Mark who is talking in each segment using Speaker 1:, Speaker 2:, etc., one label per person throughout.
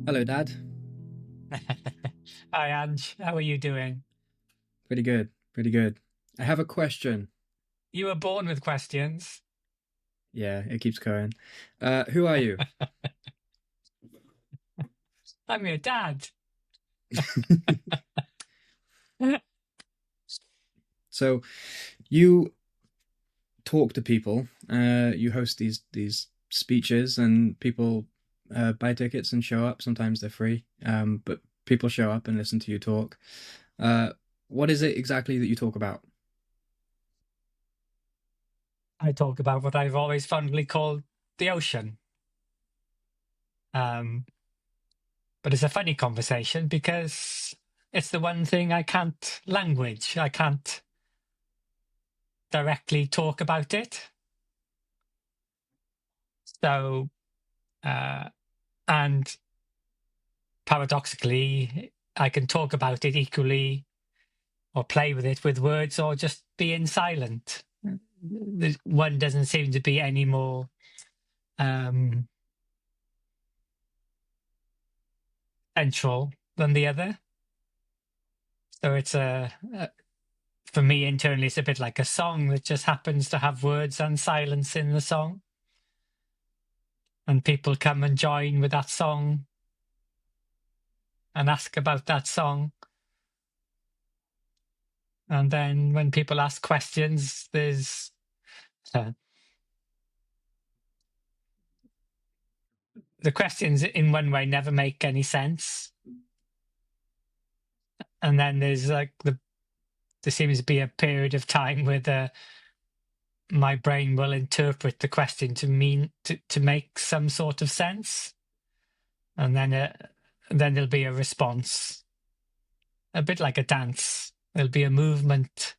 Speaker 1: Hello, Dad.
Speaker 2: Hi, Ange. How are you doing?
Speaker 1: Pretty good. Pretty good. I have a question.
Speaker 2: You were born with questions.
Speaker 1: Yeah, it keeps going. Who are you?
Speaker 2: I'm your dad.
Speaker 1: So, you talk to people. You host these speeches, and people buy tickets and show up. Sometimes they're free, but people show up and listen to you talk. Uh, what is it exactly that you talk about?
Speaker 2: I talk about what I've always fondly called the ocean. Um, but it's a funny conversation because it's the one thing I can't language. I can't directly talk about it. So, uh, and paradoxically, I can talk about it equally or play with it with words or just being silent. One doesn't seem to be any more central than the other. So it's for me internally, it's a bit like a song that just happens to have words and silence in the song. And people come and join with that song and ask about that song. And then when people ask questions, there's the questions in one way never make any sense. And then there's like there seems to be a period of time where my brain will interpret the question to mean to make some sort of sense, and then there'll be a response, a bit like a dance. There'll be a movement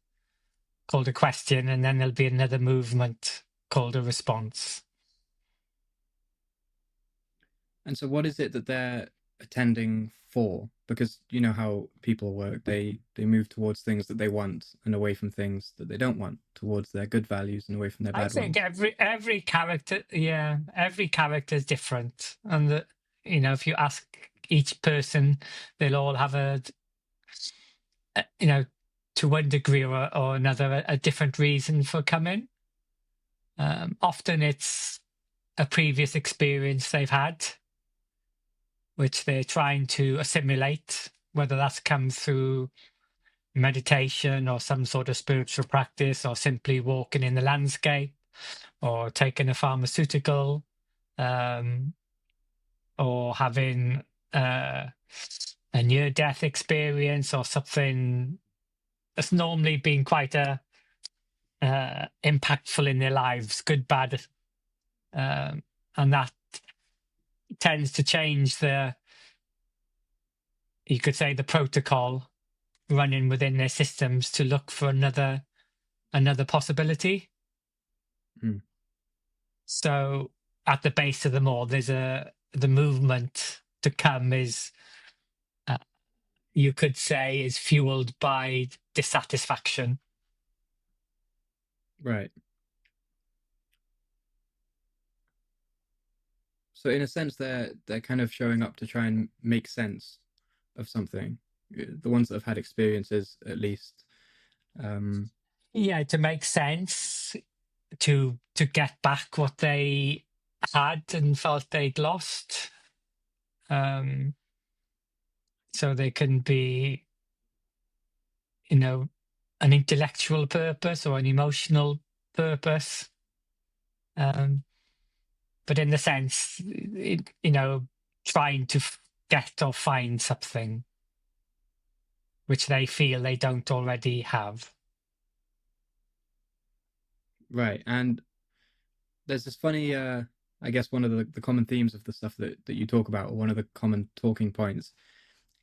Speaker 2: called a question, and then there'll be another movement called a response.
Speaker 1: And so, what is it that they're attending for? Because you know how people work. They move towards things that they want and away from things that they don't want, towards their good values and away from their
Speaker 2: I
Speaker 1: bad
Speaker 2: think
Speaker 1: ones.
Speaker 2: every character, yeah, every character is different, and if you ask each person, they'll all have to one degree or another, a different reason for coming. Often it's a previous experience they've had, which they're trying to assimilate, whether that's come through meditation or some sort of spiritual practice, or simply walking in the landscape, or taking a pharmaceutical, or having a near-death experience, or something that's normally been quite impactful in their lives, good, bad, and that tends to change you could say, the protocol running within their systems to look for another possibility.
Speaker 1: Mm.
Speaker 2: So at the base of them all, there's the movement to come is, you could say, is fueled by dissatisfaction.
Speaker 1: Right. So, in a sense, they're kind of showing up to try and make sense of something. The ones that have had experiences, at least.
Speaker 2: Yeah, to make sense, to get back what they had and felt they'd lost. So they can be, an intellectual purpose or an emotional purpose. But in the sense, trying to get or find something which they feel they don't already have.
Speaker 1: Right. And there's this funny, I guess one of the common themes of the stuff that you talk about, or one of the common talking points,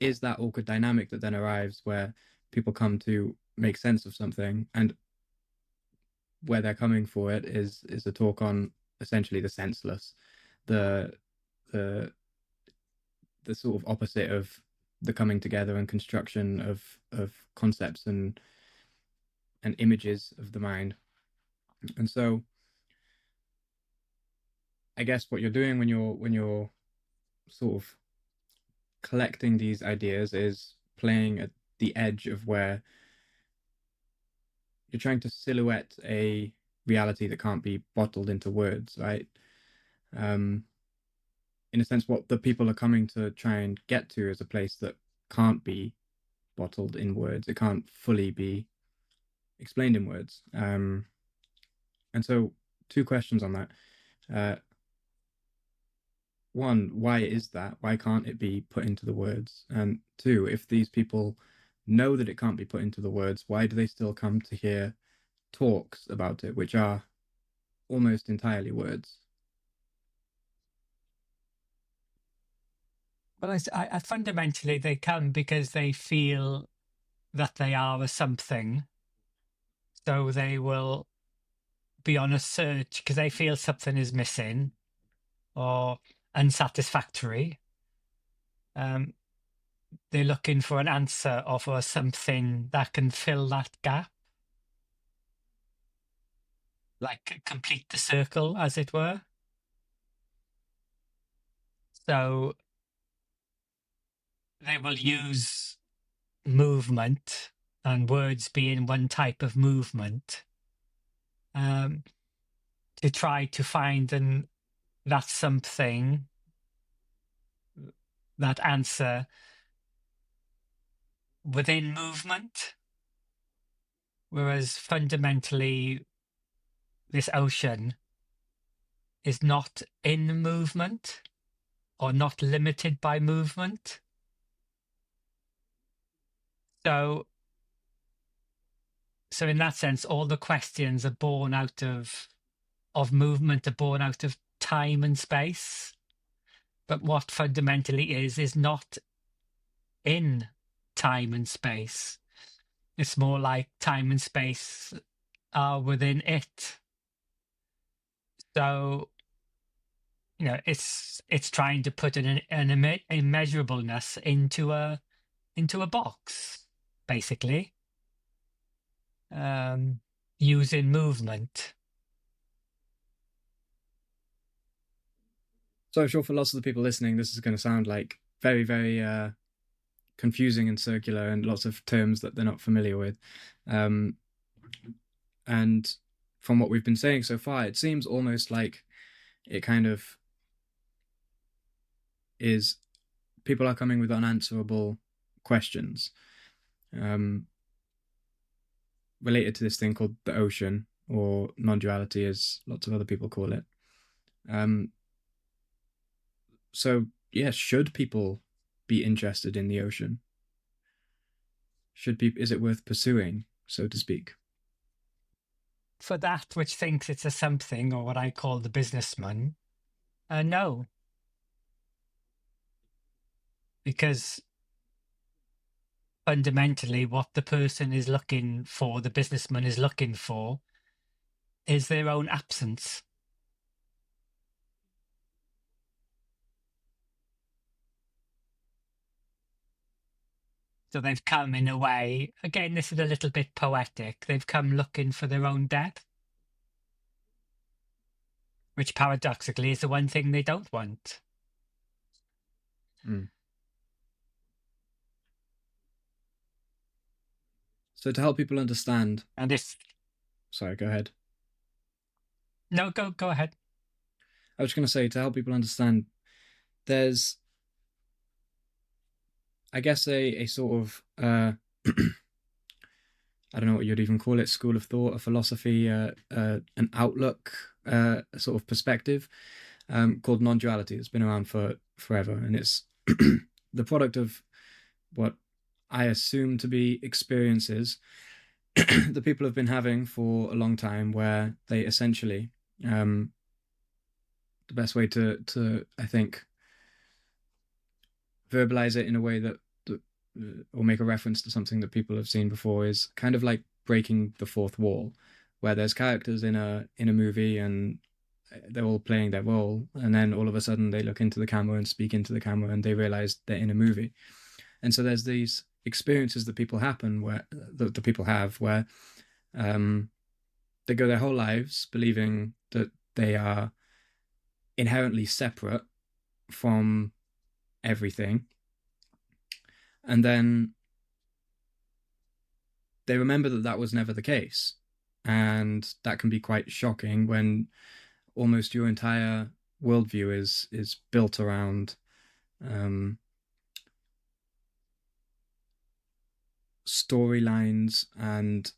Speaker 1: is that awkward dynamic that then arrives where people come to make sense of something, and where they're coming for it is a talk on essentially the senseless, the the the sort of opposite of the coming together and construction of concepts and images of the mind. And so I guess what you're doing when you're sort of collecting these ideas is playing at the edge of where you're trying to silhouette a reality that can't be bottled into words, right? Um, in a sense, what the people are coming to try and get to is a place that can't be bottled in words. It can't fully be explained in words. And so, two questions on that. Uh, one, why is that? Why can't it be put into the words? And two, if these people know that it can't be put into the words, why do they still come to hear talks about it, which are almost entirely words?
Speaker 2: But I fundamentally they come because they feel that they are a something, so they will be on a search because they feel something is missing or unsatisfactory. Um, they're looking for an answer or for something that can fill that gap, like complete the circle, as it were. So they will use movement and words being one type of movement um, to try to find that something, that answer within movement. Whereas fundamentally, this ocean is not in movement or not limited by movement. So, so in that sense, all the questions are born out of movement, are born out of time and space. But what fundamentally is not in time and space. It's more like time and space are within it. So, you know, it's trying to put an immeasurableness into a box, basically, using movement.
Speaker 1: So I'm sure for lots of the people listening, this is going to sound like very, very confusing and circular and lots of terms that they're not familiar with. Um, and from what we've been saying so far, it seems almost like it kind of is people are coming with unanswerable questions um, related to this thing called the ocean or non-duality, as lots of other people call it. Um, so, yes, should people be interested in the ocean? Should people? Is it worth pursuing, so to speak?
Speaker 2: For that which thinks it's a something, or what I call the businessman, no, because fundamentally, what the person is looking for, the businessman is looking for, is their own absence. So they've come in a way, again, this is a little bit poetic, they've come looking for their own death, which paradoxically is the one thing they don't want.
Speaker 1: Mm. So to help people understand,
Speaker 2: And if,
Speaker 1: sorry, go ahead.
Speaker 2: no, go ahead.
Speaker 1: I was going to say to help people understand, there's, I guess, a sort of I don't know what you'd even call it, school of thought, a philosophy, an outlook, a sort of perspective called non-duality. It's been around for forever, and it's the product of what I assume to be experiences that people have been having for a long time, where they essentially, the best way to I think verbalize it in a way that or make a reference to something that people have seen before is kind of like breaking the fourth wall, where there's characters in a movie and they're all playing their role, and then all of a sudden they look into the camera and speak into the camera and they realize they're in a movie. And so there's these experiences that people happen where that the people have where they go their whole lives believing that they are inherently separate from everything. And then they remember that that was never the case. And that can be quite shocking when almost your entire worldview is built around um, storylines and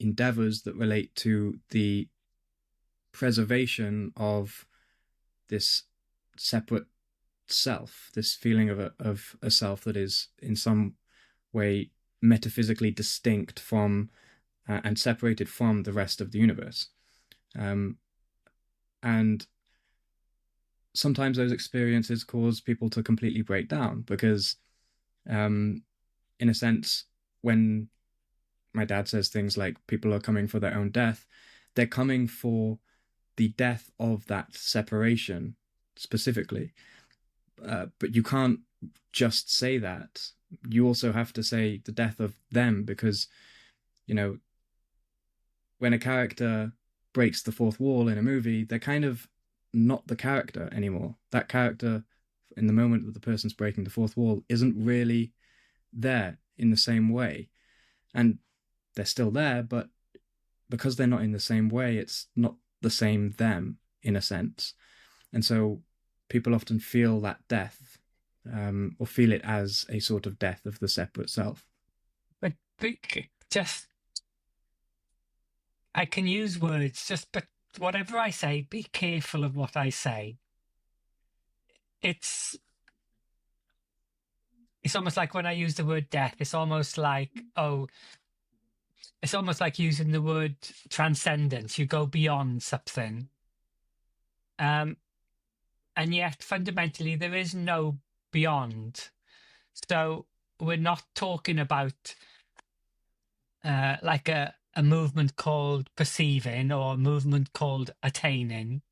Speaker 1: endeavors that relate to the preservation of this separate self, this feeling of a self that is in some way metaphysically distinct from and separated from the rest of the universe. Um, and sometimes those experiences cause people to completely break down because, um, in a sense, when my dad says things like people are coming for their own death, they're coming for the death of that separation specifically. But you can't just say that. You also have to say the death of them because, you know, when a character breaks the fourth wall in a movie, they're kind of not the character anymore. That character, in the moment that the person's breaking the fourth wall, isn't really there in the same way. And they're still there, but because they're not in the same way, it's not the same them in a sense. And so people often feel that death, or feel it as a sort of death of the separate self.
Speaker 2: But just, I can use words, but whatever I say, be careful of what I say. It's almost like when I use the word death, it's almost like, oh, it's almost like using the word transcendence. You go beyond something. And yet fundamentally there is no beyond. So we're not talking about like a movement called perceiving or a movement called attaining.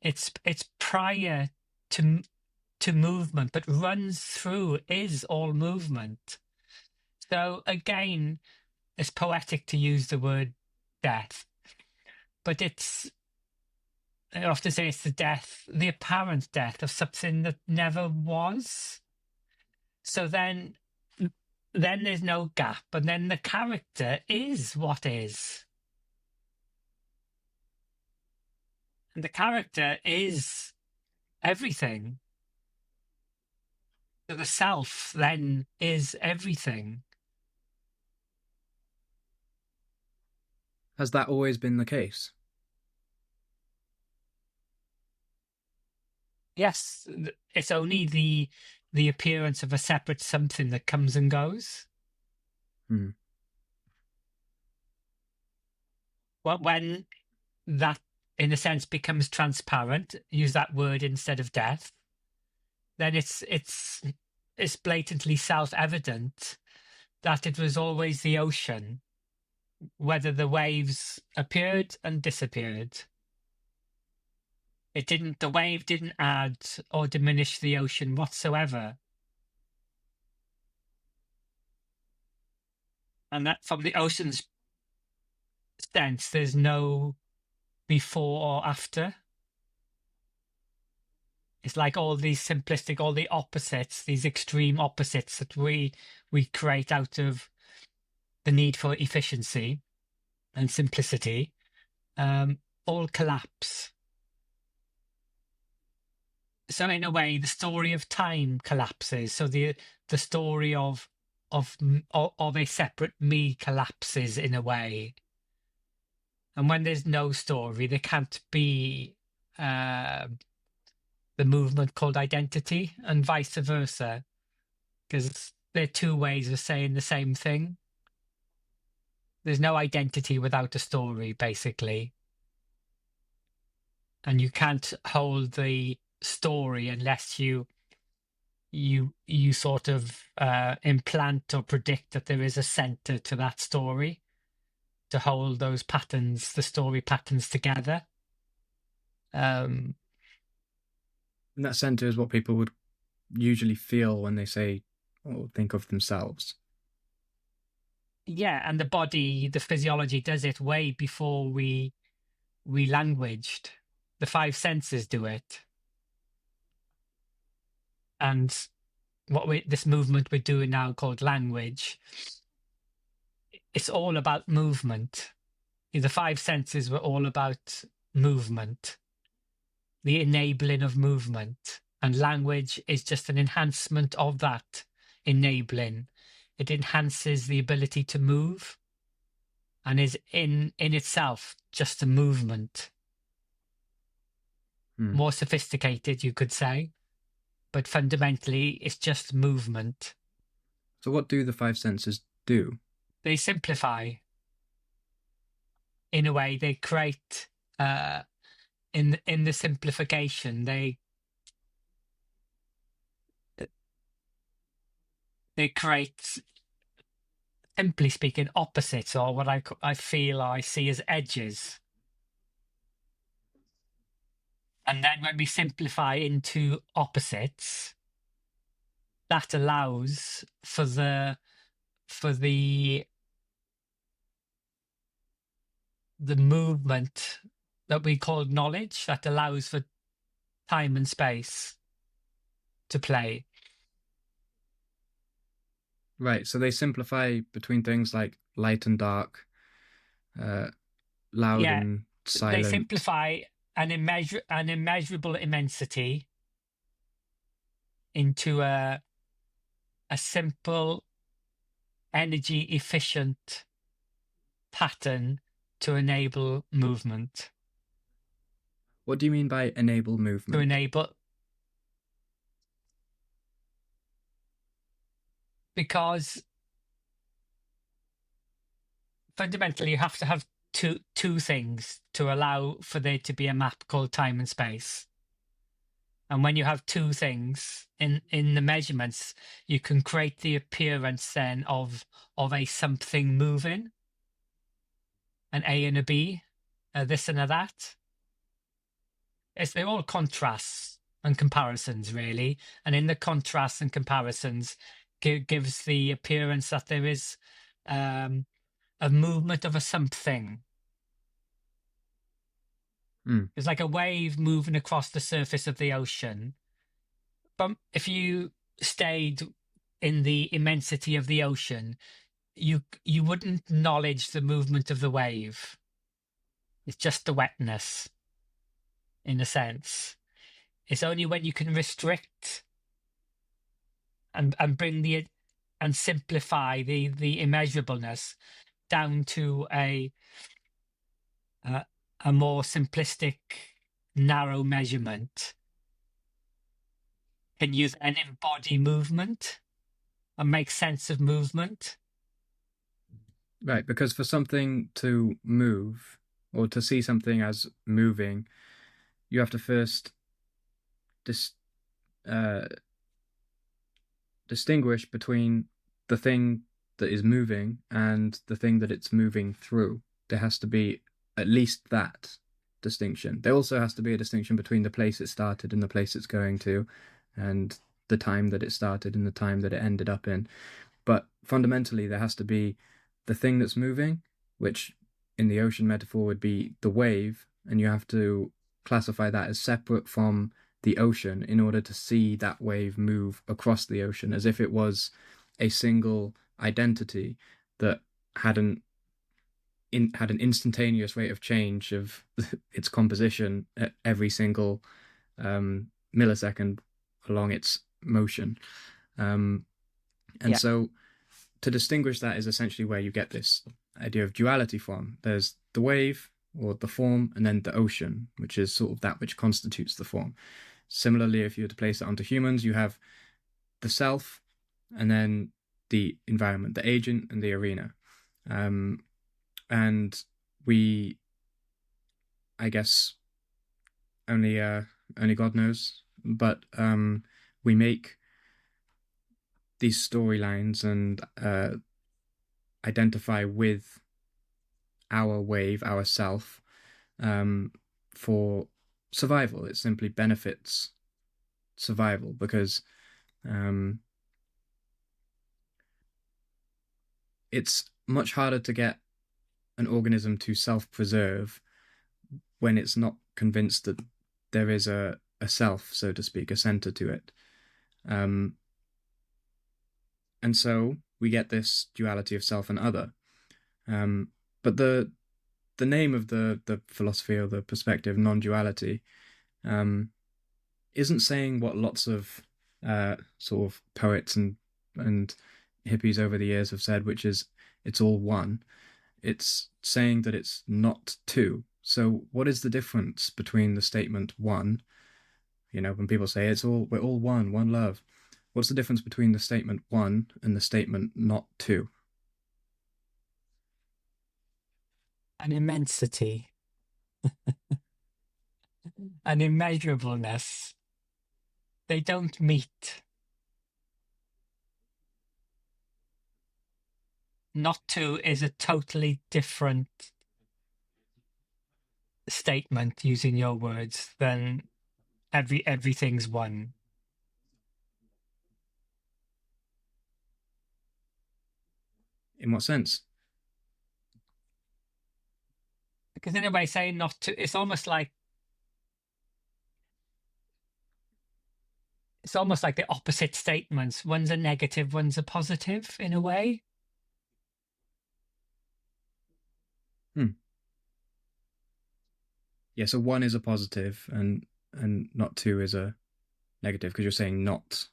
Speaker 2: It's prior to movement, but runs through, is all movement. So again, it's poetic to use the word death, but I often say it's the death, the apparent death of something that never was. So then there's no gap, and then the character is what is. And the character is everything. So the self then is everything.
Speaker 1: Has that always been the case?
Speaker 2: Yes, it's only the appearance of a separate something that comes and goes.
Speaker 1: Hmm.
Speaker 2: Well, when that, in a sense, becomes transparent, use that word instead of death, then it's blatantly self-evident that it was always the ocean, whether the waves appeared and disappeared. The wave didn't add or diminish the ocean whatsoever. And that from the ocean's sense, there's no before or after. It's like all these simplistic, all the opposites, these extreme opposites that we create out of the need for efficiency and simplicity, all collapse. So in a way, the story of time collapses. So the story of a separate me collapses in a way. And when there's no story, there can't be the movement called identity, and vice versa, because they're two ways of saying the same thing. There's no identity without a story, basically. And you can't hold the story unless you sort of implant or predict that there is a center to that story to hold those patterns, the story patterns together.
Speaker 1: And that center is what people would usually feel when they say or think of themselves.
Speaker 2: Yeah, and the body, the physiology does it way before we languaged. The five senses do it. And this movement we're doing now called language, it's all about movement. The five senses were all about movement, the enabling of movement. And language is just an enhancement of that enabling. It enhances the ability to move and is in itself just a movement. More sophisticated, you could say, but fundamentally it's just movement.
Speaker 1: So what do the five senses do?
Speaker 2: They simplify. In a way, they create in the simplification, they create, simply speaking, opposites, or what I feel I see as edges. And then when we simplify into opposites, that allows for the movement that we call knowledge, that allows for time and space to play.
Speaker 1: Right, so they simplify between things like light and dark, loud and silent.
Speaker 2: They simplify an immeasurable immensity into a simple, energy efficient pattern to enable movement.
Speaker 1: What do you mean by enable movement?
Speaker 2: To enable, because fundamentally you have to have two things to allow for there to be a map called time and space. And when you have two things in the measurements, you can create the appearance then of a something moving, an A and a B, a this and a that. They're all contrasts and comparisons, really. And in the contrasts and comparisons, gives the appearance that there is a movement of a something. It's like a wave moving across the surface of the ocean. But if you stayed in the immensity of the ocean, you wouldn't acknowledge the movement of the wave. It's just the wetness, in a sense. It's only when you can restrict and bring and simplify the immeasurableness down to a more simplistic, narrow measurement, can use and embody movement and make sense of movement.
Speaker 1: Right, because for something to move or to see something as moving, you have to first distinguish between the thing that is moving and the thing that it's moving through. There has to be at least that distinction. There also has to be a distinction between the place it started and the place it's going to, and the time that it started and the time that it ended up in. But fundamentally, there has to be the thing that's moving, which in the ocean metaphor would be the wave, and you have to classify that as separate from the ocean in order to see that wave move across the ocean as if it was a single identity that had an instantaneous rate of change of its composition at every single millisecond along its motion. So to distinguish that is essentially where you get this idea of duality from. There's the wave or the form, and then the ocean, which is sort of that which constitutes the form. Similarly, if you were to place it onto humans, you have the self and then the environment, the agent and the arena. And we, I guess, only God knows, but we make these storylines and identify with our wave, our self, for survival. It simply benefits survival because it's much harder to get an organism to self-preserve when it's not convinced that there is a self, so to speak, a center to it. Um, and so we get this duality of self and other. But the name of the philosophy or the perspective, non-duality, um, isn't saying what lots of sort of poets and hippies over the years have said, which is it's all one. It's saying that it's not two. So what is the difference between the statement one? You know, when people say we're all one, one love. What's the difference between the statement one and the statement not two?
Speaker 2: An immensity, an immeasurableness. They don't meet. Not two is a totally different statement, using your words, than everything's one.
Speaker 1: In what sense?
Speaker 2: Because in a way, saying not to, it's almost like the opposite statements. One's a negative, one's a positive, in a way.
Speaker 1: Hmm. Yeah, so one is a positive and not two is a negative because you're saying not,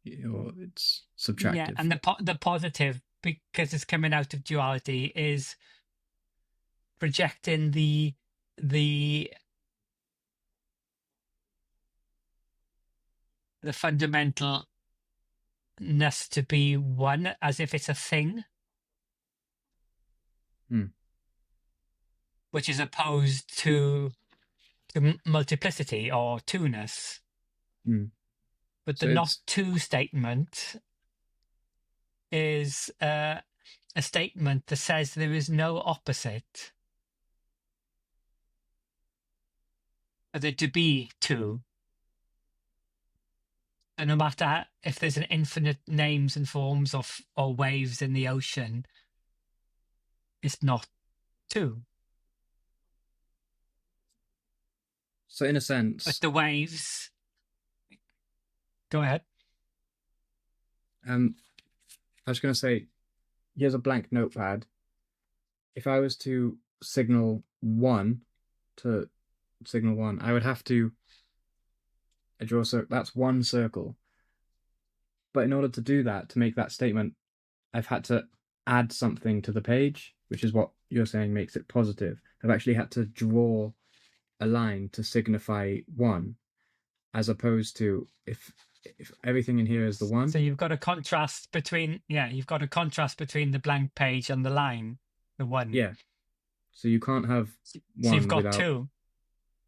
Speaker 1: or it's
Speaker 2: Yeah,
Speaker 1: subtractive.
Speaker 2: and the positive, because it's coming out of duality, is projecting the the fundamentalness to be one, as if it's a thing,
Speaker 1: Hmm.
Speaker 2: which is opposed to multiplicity or two-ness.
Speaker 1: Hmm.
Speaker 2: But the
Speaker 1: So
Speaker 2: not
Speaker 1: it's
Speaker 2: two statement is a statement that says there is no opposite for there to be two. And no matter if there's an infinite names and forms of or waves in the ocean, it's not two.
Speaker 1: so in a
Speaker 2: But
Speaker 1: sense,
Speaker 2: the waves, go ahead.
Speaker 1: um, I was going to say, here's a blank notepad. If I was to signal one to signal one, I would have to draw so that's one circle. But in order to do that, to make that statement, I've had to add something to the page, which is what you're saying makes it positive. I've actually had to draw a line to signify one, as opposed to if everything in here is the one,
Speaker 2: So you've got a contrast between, you've got a contrast between the blank page and the line, the one.
Speaker 1: yeah. So you can't have
Speaker 2: So you've
Speaker 1: one
Speaker 2: got
Speaker 1: without.
Speaker 2: two.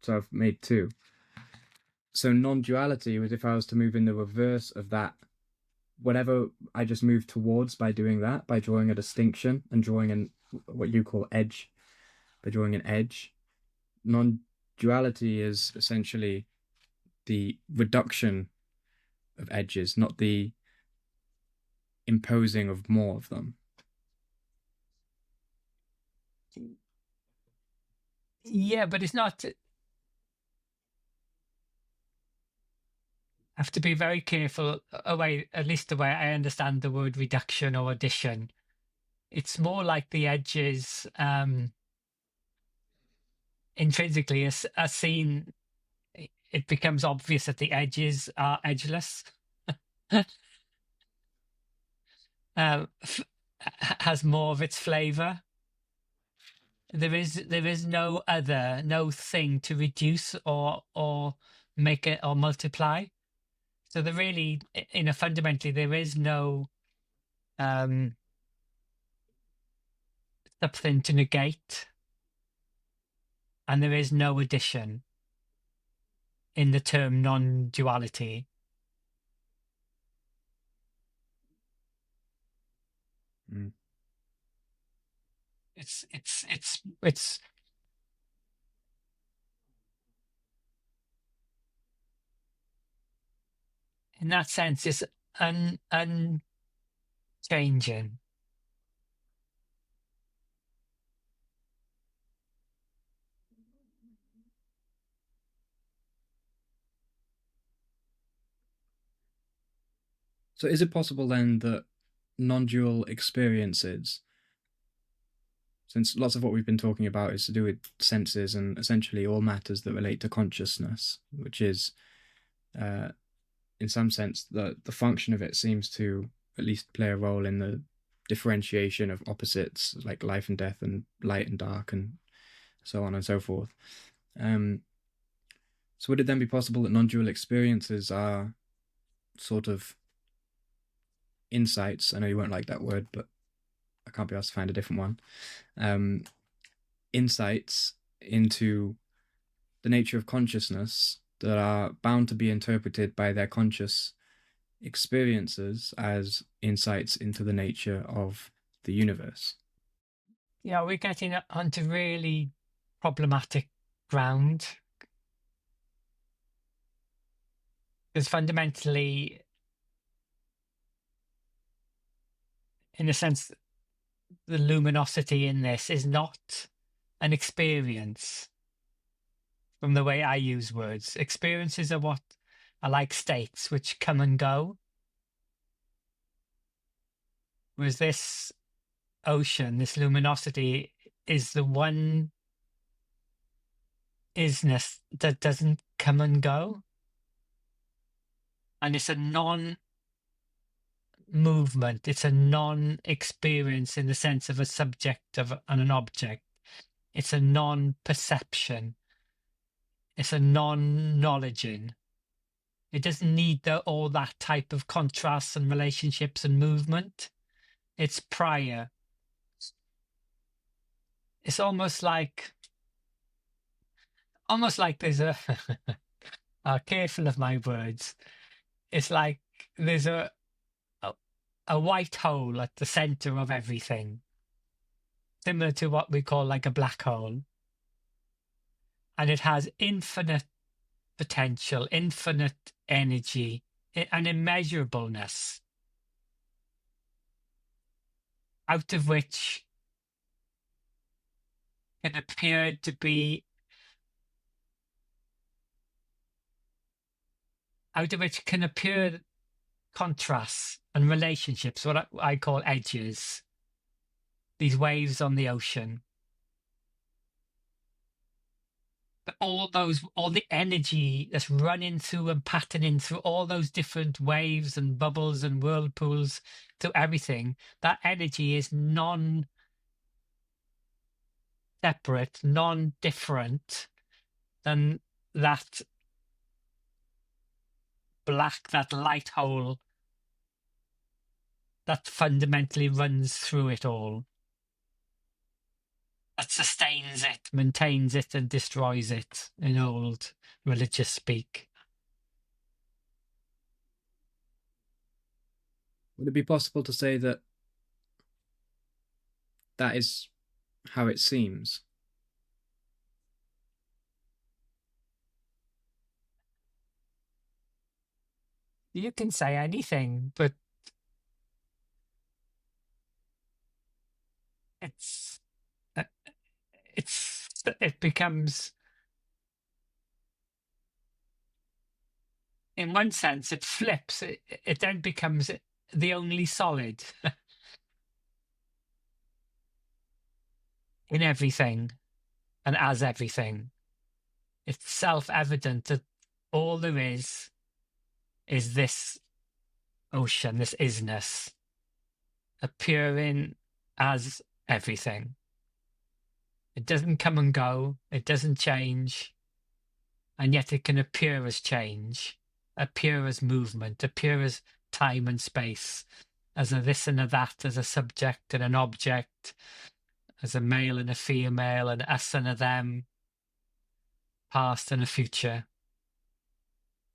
Speaker 1: So I've made two. So non-duality was if I was to move in the reverse of that, whatever I just moved towards by doing that, by drawing a distinction and drawing an what you call edge, by drawing an edge. Non-duality is essentially the reduction of edges, not the imposing of more of them.
Speaker 2: Yeah, but it's not. I have to be very careful. At least the way I understand the word reduction or addition. It's more like the edges intrinsically are seen. It becomes obvious that the edges are edgeless. uh, has more of its flavor. There is no thing to reduce or make it or multiply. So there really, fundamentally, there is no um, something to negate, and there is no addition in the term non-duality.
Speaker 1: Mm.
Speaker 2: It's in that sense, it's unchanging.
Speaker 1: So is it possible then that non-dual experiences, since lots of what we've been talking about is to do with senses and essentially all matters that relate to consciousness, which is, uh, in some sense, the function of it seems to at least play a role in the differentiation of opposites like life and death and light and dark and so on and so forth. Um, so would it then be possible that non-dual experiences are sort of insights? I know you won't like that word, but I can't be asked to find a different one. Um, Insights into the nature of consciousness that are bound to be interpreted by their conscious experiences as insights into the nature of the universe.
Speaker 2: Yeah, we're getting onto really problematic ground because fundamentally, in a sense, the luminosity in this is not an experience from the way I use words. Experiences are what are like states which come and go. Whereas this ocean, this luminosity, is the one isness that doesn't come and go. And it's a non movement, it's a non experience in the sense of a subject and an object. It's a non perception, it's a non knowledging. It doesn't need all that type of contrasts and relationships and movement. It's prior. It's almost like there's a careful of my words. It's like there's a a white hole at the center of everything, similar to what we call like a black hole, and it has infinite potential, infinite energy, and immeasurableness, out of which can appear to be, out of which can appear contrasts and relationships, what I call edges, these waves on the ocean. But all the energy that's running through and patterning through all those different waves and bubbles and whirlpools, through everything, that energy is non-separate, non-different than that that light hole that fundamentally runs through it all, that sustains it, maintains it, and destroys it, in old religious speak.
Speaker 1: Would it be possible to say that that is how it seems?
Speaker 2: You can say anything, but it's uh, it becomes, in one sense, it flips. It then becomes the only solid in everything and as everything. It's self-evident that all there is this ocean, this isness, appearing as everything. It doesn't come and go, it doesn't change, and yet it can appear as change, appear as movement, appear as time and space, as a this and a that, as a subject and an object, as a male and a female, an us and a them, past and a future.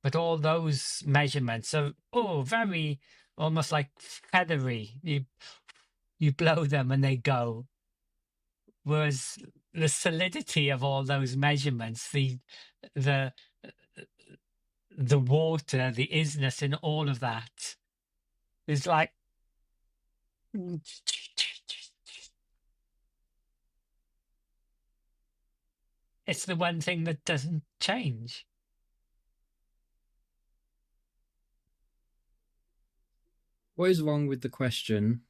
Speaker 2: But all those measurements are very almost like feathery. You blow them and they go. Whereas the solidity of all those measurements, the the water, the isness in all of that is like it's the one thing that doesn't change.
Speaker 1: What is wrong with the question,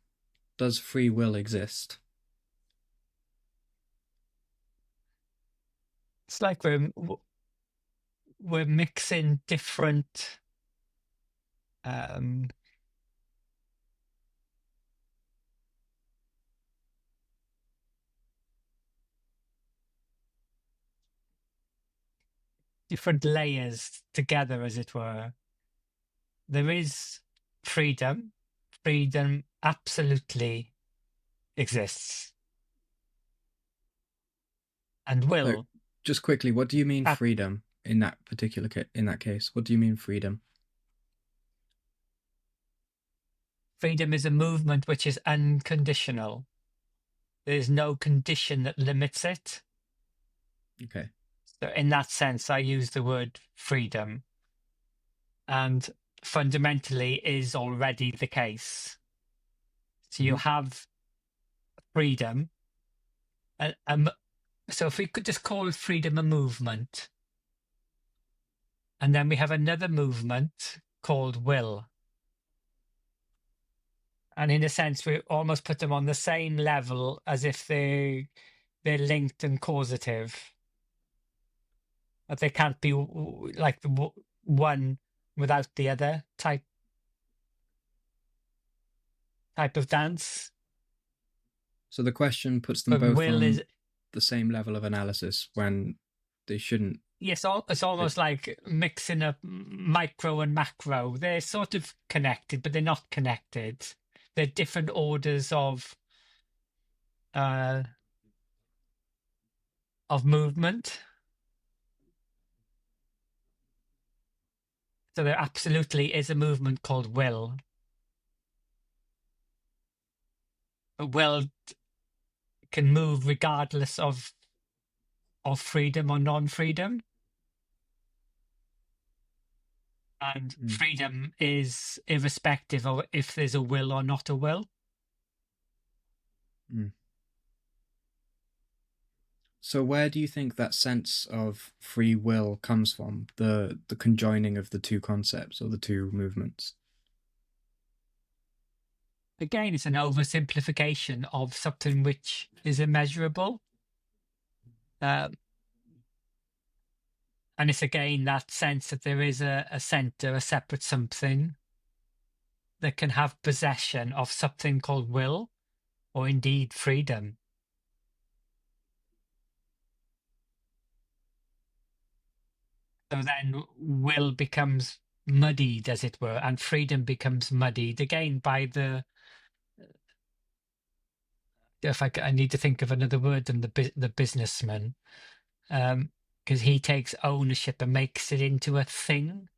Speaker 1: does free will exist?
Speaker 2: It's like we're mixing um, different layers together, as it were. There is freedom. Freedom absolutely exists, and
Speaker 1: So,
Speaker 2: will.
Speaker 1: just quickly, what do you mean
Speaker 2: At
Speaker 1: freedom in that particular in that case? What do you mean freedom?
Speaker 2: freedom is a movement which is unconditional. There is no condition that limits it.
Speaker 1: Okay.
Speaker 2: So, in that sense, I use the word freedom, and fundamentally is already the case. So you
Speaker 1: Hmm.
Speaker 2: have freedom. And, so if we could just call freedom a movement, and then we have another movement called will. And in a sense, we almost put them on the same level as if they're linked and causative. But they can't be like one without the other type of dance.
Speaker 1: So the question puts them
Speaker 2: But
Speaker 1: both
Speaker 2: will
Speaker 1: on
Speaker 2: is,
Speaker 1: the same level of analysis when they shouldn't.
Speaker 2: yes, it's almost like mixing up micro and macro. They're sort of connected, but they're not connected. They're different orders uh, of movement. So there absolutely is a movement called will. But will can move regardless of freedom or non-freedom. And
Speaker 1: Mm,
Speaker 2: freedom is irrespective of if there's a will or not a will.
Speaker 1: mm. So where do you think that sense of free will comes from? The conjoining of the two concepts or the two movements?
Speaker 2: Again, it's an oversimplification of something which is immeasurable. Uh, and it's again that sense that there is a center, a separate something that can have possession of something called will or indeed freedom. So then will becomes muddied, as it were, and freedom becomes muddied again by if I need to think of another word than the businessman, because he takes ownership and makes it into a thing.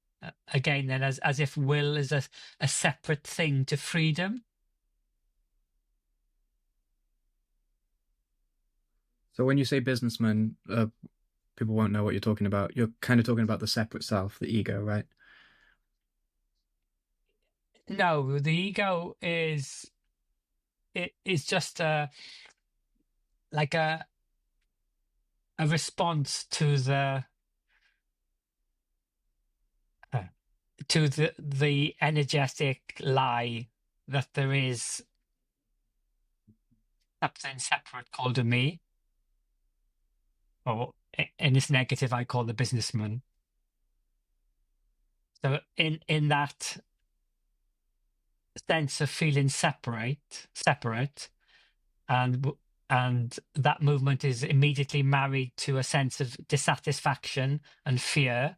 Speaker 2: Again, then as if will is a separate thing to freedom.
Speaker 1: So when you say businessman, people won't know what you're talking about. You're kind of talking about the separate self, the ego, right?
Speaker 2: No, the ego is just like a response uh, to the energetic lie that there is something separate called a me, or in this negative I call the businessman. So in that sense of feeling separate, and and that movement is immediately married to a sense of dissatisfaction and fear.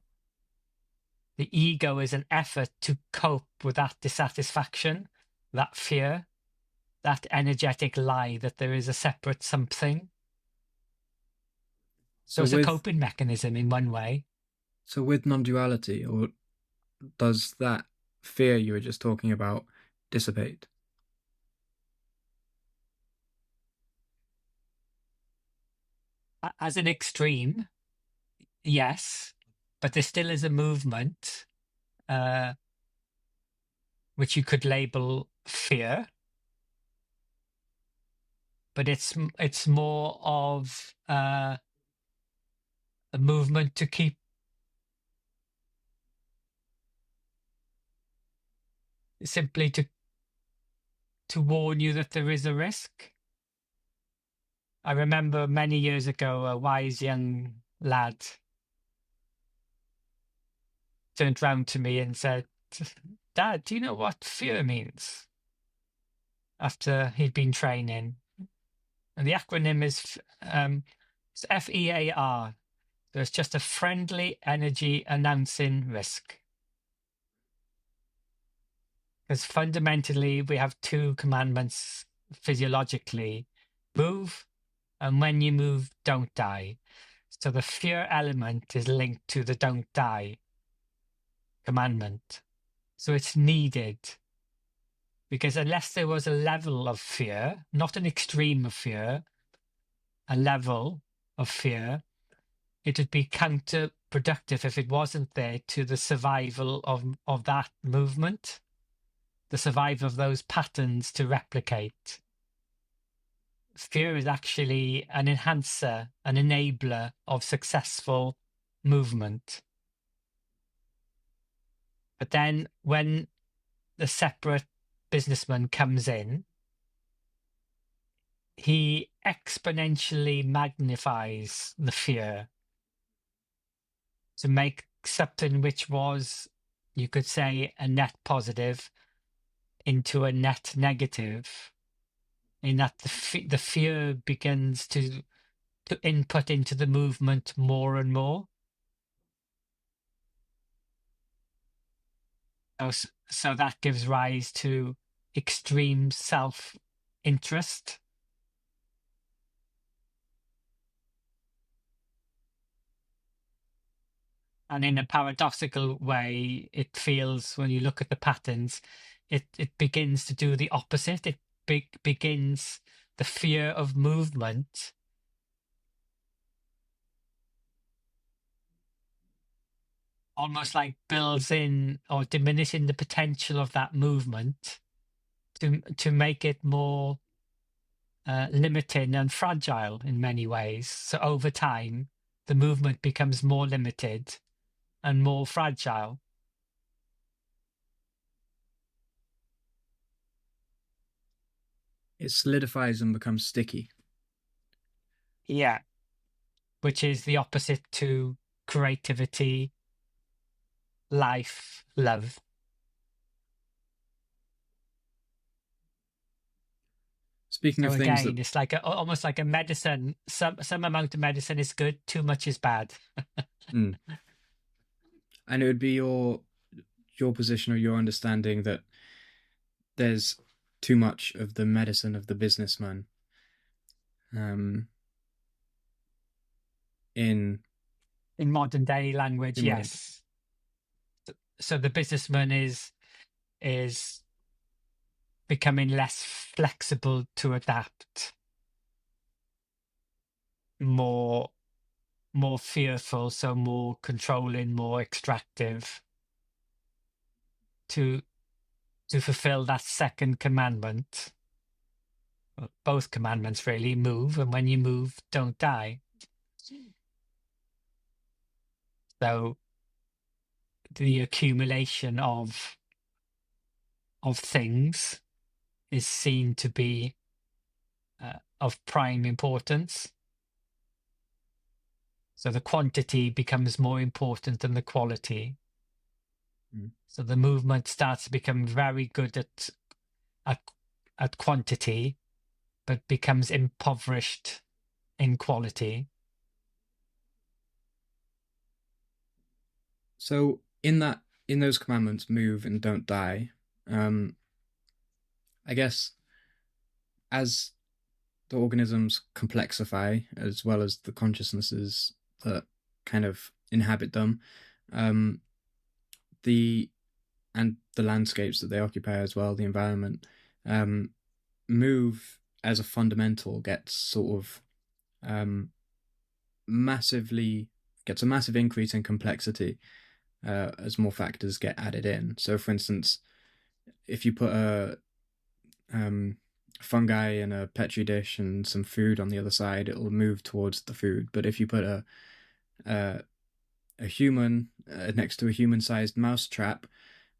Speaker 2: The ego is an effort to cope with that dissatisfaction, that fear, that energetic lie that there is a separate something. So
Speaker 1: So
Speaker 2: it's a
Speaker 1: with
Speaker 2: coping mechanism in one way.
Speaker 1: non-duality, or does that fear you were just talking about dissipate?
Speaker 2: As an extreme, yes, but there still is a movement uh, which you could label fear, but it's more of a movement to keep simply to warn you that there is a risk. I remember many years ago, a wise young lad turned round to me and said, "Dad, do you know what fear means?" After he'd been training. And the acronym is it's FEAR. So it's just a friendly energy announcing risk. Because fundamentally, we have two commandments physiologically: move, and when you move, don't die. So the fear element is linked to the don't die commandment. So it's needed, because unless there was a level of fear, not an extreme of fear, a level of fear, it would be counterproductive if it wasn't there to the survival of that movement, the survival of those patterns to replicate. Fear is actually an enhancer, an enabler of successful movement. But then when the separate businessman comes in, he exponentially magnifies the fear to make something which was, you could say, a net positive into a net negative, in that the fear begins to input into the movement more and more. So that gives rise to extreme self-interest. And in a paradoxical way, it feels, when you look at the patterns, it begins to do the opposite. It begins, the fear of movement almost like builds in or diminishing the potential of that movement to make it more limiting and fragile in many ways. So over time, the movement becomes more limited and more fragile.
Speaker 1: It solidifies and becomes sticky.
Speaker 2: Yeah. Which is the opposite to creativity, life, love.
Speaker 1: Speaking
Speaker 2: So
Speaker 1: of things that,
Speaker 2: again, it's like almost like a medicine. Some amount of medicine is good, too much is bad.
Speaker 1: mm, and it would be your position or your understanding that there's too much of the medicine of the businessman um, in
Speaker 2: In modern day language,
Speaker 1: in modern.
Speaker 2: yes. So the businessman is becoming less flexible to adapt, more fearful, so more controlling, more extractive, to fulfill that second commandment. Both commandments really: move, and when you move, don't die. So the accumulation of things is seen to be of prime importance. So the quantity becomes more important than the quality.
Speaker 1: Mm.
Speaker 2: So the movement starts to become very good at quantity, but becomes impoverished in quality.
Speaker 1: So in those commandments, move and don't die. Um, I guess as the organisms complexify, as well as the consciousnesses that kind of inhabit them, um, the and the landscapes that they occupy as well, the environment, um, move as a fundamental gets sort of um, massively gets a massive increase in complexity as more factors get added in. So, for instance, if you put a fungi in a petri dish and some food on the other side, it'll move towards the food. But if you put a human next to a human-sized mouse trap,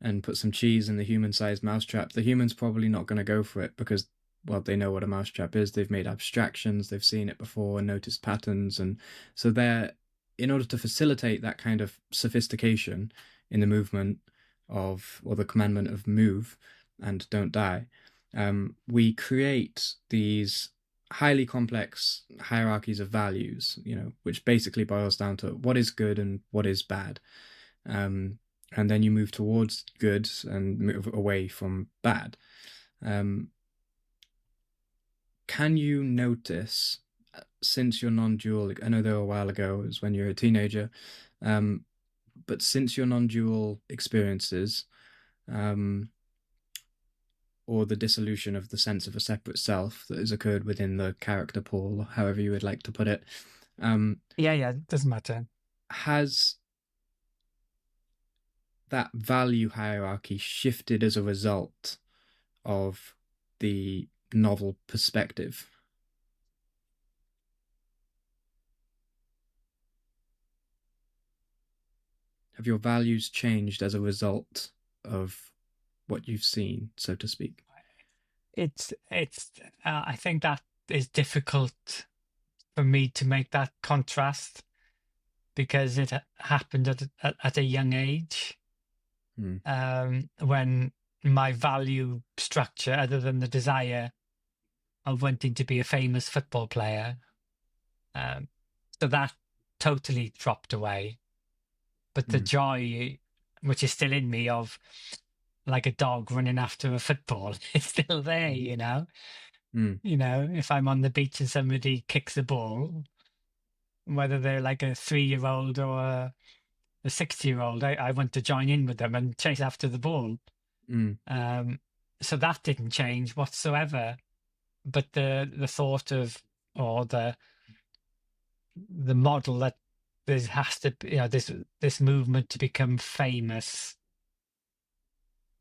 Speaker 1: and put some cheese in the human-sized mousetrap, the human's probably not going to go for it because, well, they know what a mousetrap is. They've made abstractions, they've seen it before and noticed patterns, and so they're in order to facilitate that kind of sophistication in the movement of, or the commandment of move and don't die, we create these highly complex hierarchies of values, which basically boils down to what is good and what is bad. Um, and then you move towards good and move away from bad. Um, can you notice, since you're non-dual, I know there were a while ago, it was when you were a teenager, um, but since your non-dual experiences, um, or the dissolution of the sense of a separate self that has occurred within the character pool, however you would like to put it,
Speaker 2: Yeah, it doesn't matter.
Speaker 1: has that value hierarchy shifted as a result of the novel perspective? Have your values changed as a result of what you've seen, so to speak?
Speaker 2: It's I think that is difficult for me to make that contrast because it happened at a young age,
Speaker 1: Hmm.
Speaker 2: when my value structure, other than the desire of wanting to be a famous football player, um, so that totally dropped away. But the
Speaker 1: Hmm.
Speaker 2: joy, which is still in me, of like a dog running after a football, is still there.
Speaker 1: Hmm.
Speaker 2: If I'm on the beach and somebody kicks a ball, whether they're like a 3-year-old or a 60-year-old, I want to join in with them and chase after the ball.
Speaker 1: Hmm.
Speaker 2: Um, so that didn't change whatsoever. But the thought of, or the model that there has to be, this movement to become famous,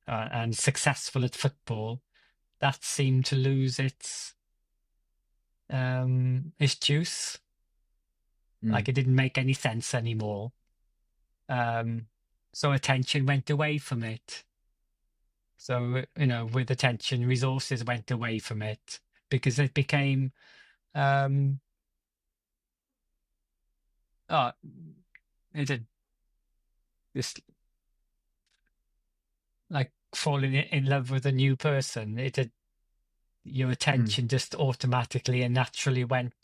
Speaker 2: and successful at football, that seemed to lose its juice.
Speaker 1: Hmm.
Speaker 2: Like it didn't make any sense anymore. So attention went away from it. So, with attention, resources went away from it because it became, um, oh, it had this, like falling in love with a new person. It had, your
Speaker 1: Hmm.
Speaker 2: attention just automatically and naturally went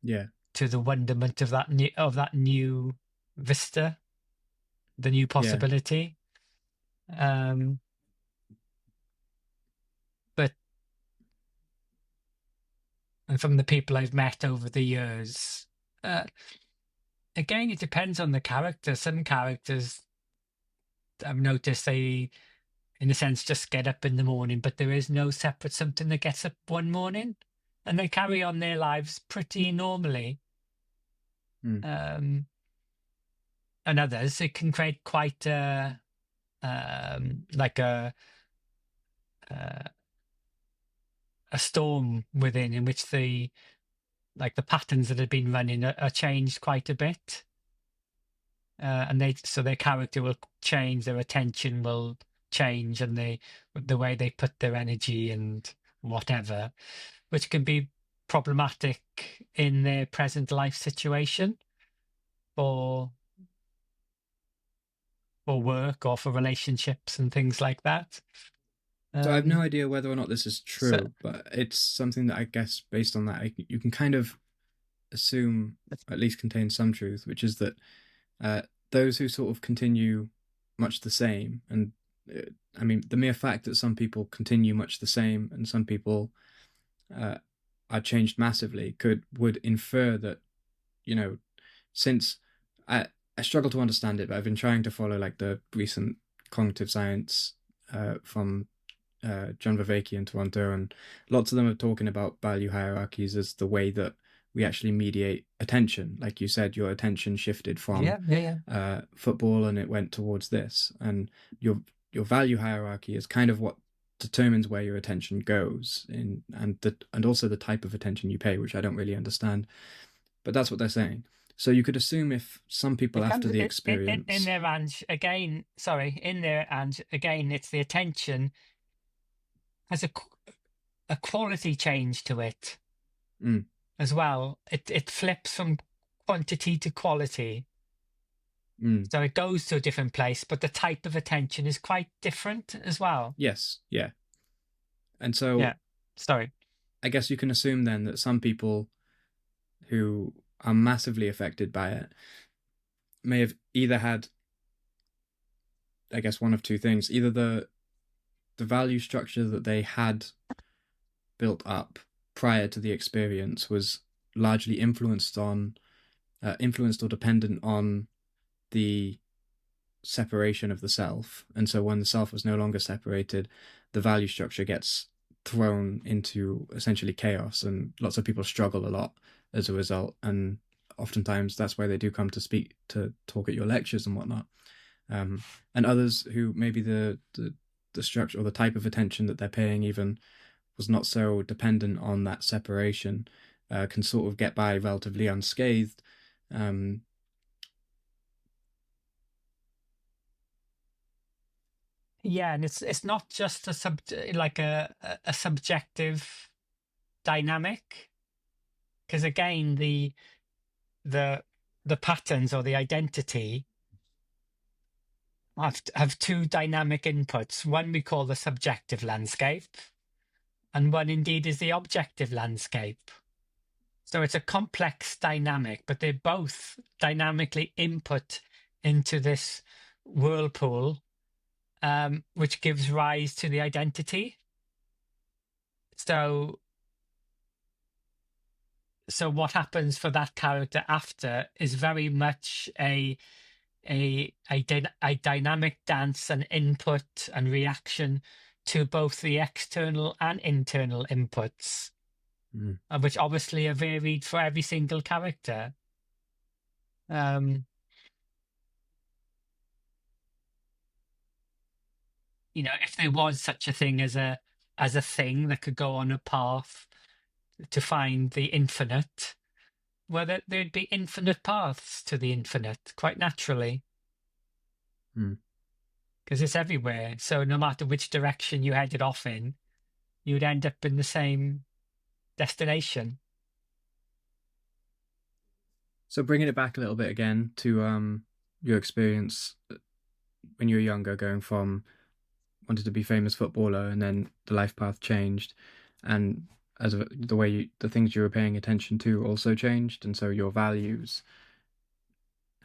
Speaker 1: Yeah.
Speaker 2: to the wonderment of that new vista, the new
Speaker 1: Yeah.
Speaker 2: possibility. Um, but and from the people I've met over the years, uh, again, it depends on the character. Some characters, I've noticed, they, in a sense, just get up in the morning, but there is no separate something that gets up one morning, and they carry on their lives pretty normally.
Speaker 1: Hmm.
Speaker 2: Um, and others, it can create quite like uh, a storm within, in which the patterns that have been running are changed quite a bit. And their character will change, their attention will change, and the way they put their energy and whatever, which can be problematic in their present life situation, for work or for relationships and things like that.
Speaker 1: So I have no
Speaker 2: Um,
Speaker 1: idea whether or not this is
Speaker 2: so
Speaker 1: true, but it's something that I guess based on that, you can kind of assume, at least contains some truth, which is that uh, those who sort of continue much the same, and I mean, the mere fact that some people continue much the same and some people uh, are changed massively would infer that, you know, since I I struggle to understand it, but I've been trying to follow like the recent cognitive science from John Vervaeke in Toronto, and lots of them are talking about value hierarchies as the way that we actually mediate attention. Like you said, your attention shifted from
Speaker 2: yeah, yeah, yeah.
Speaker 1: football and it went towards this, and your value hierarchy is kind of what determines where your attention goes and also the type of attention you pay, which I don't really understand, but that's what they're saying. So you could assume if some people
Speaker 2: It
Speaker 1: after
Speaker 2: comes
Speaker 1: the
Speaker 2: in
Speaker 1: experience,
Speaker 2: there, and again, sorry, in there, and again, it's the attention has a quality change to it
Speaker 1: mm,
Speaker 2: as well. It flips from quantity to quality.
Speaker 1: mm,
Speaker 2: So it goes to a different place, but the type of attention is quite different as well.
Speaker 1: yes, yeah. And so
Speaker 2: Yeah. Sorry.
Speaker 1: I guess you can assume then that some people who are massively affected by it may have either had, I guess, one of two things: either the value structure that they had built up prior to the experience was largely influenced or dependent on the separation of the self, and so when the self was no longer separated, the value structure gets thrown into essentially chaos, and lots of people struggle a lot as a result. And oftentimes that's why they do come to speak to talk at your lectures and whatnot. And others who maybe the structure or the type of attention that they're paying even was not so dependent on that separation, can sort of get by relatively unscathed. Um,
Speaker 2: Yeah, and it's not just like a subjective dynamic, because again, the the patterns or the identity have two dynamic inputs. One we call the subjective landscape, and one indeed is the objective landscape. So it's a complex dynamic, but they both dynamically input into this whirlpool, which gives rise to the identity. So, so what happens for that character after is very much a dynamic dance and input and reaction to both the external and internal inputs,
Speaker 1: mm.
Speaker 2: which obviously are varied for every single character. Um, if there was such a thing as a thing that could go on a path to find the infinite, well, there'd be infinite paths to the infinite quite naturally,
Speaker 1: Mm.
Speaker 2: because it's everywhere. So no matter which direction you headed off in, you'd end up in the same destination.
Speaker 1: So bringing it back a little bit again to your experience when you were younger, going from wanted to be famous footballer, and then the life path changed, and the way the things you were paying attention to also changed, and so your values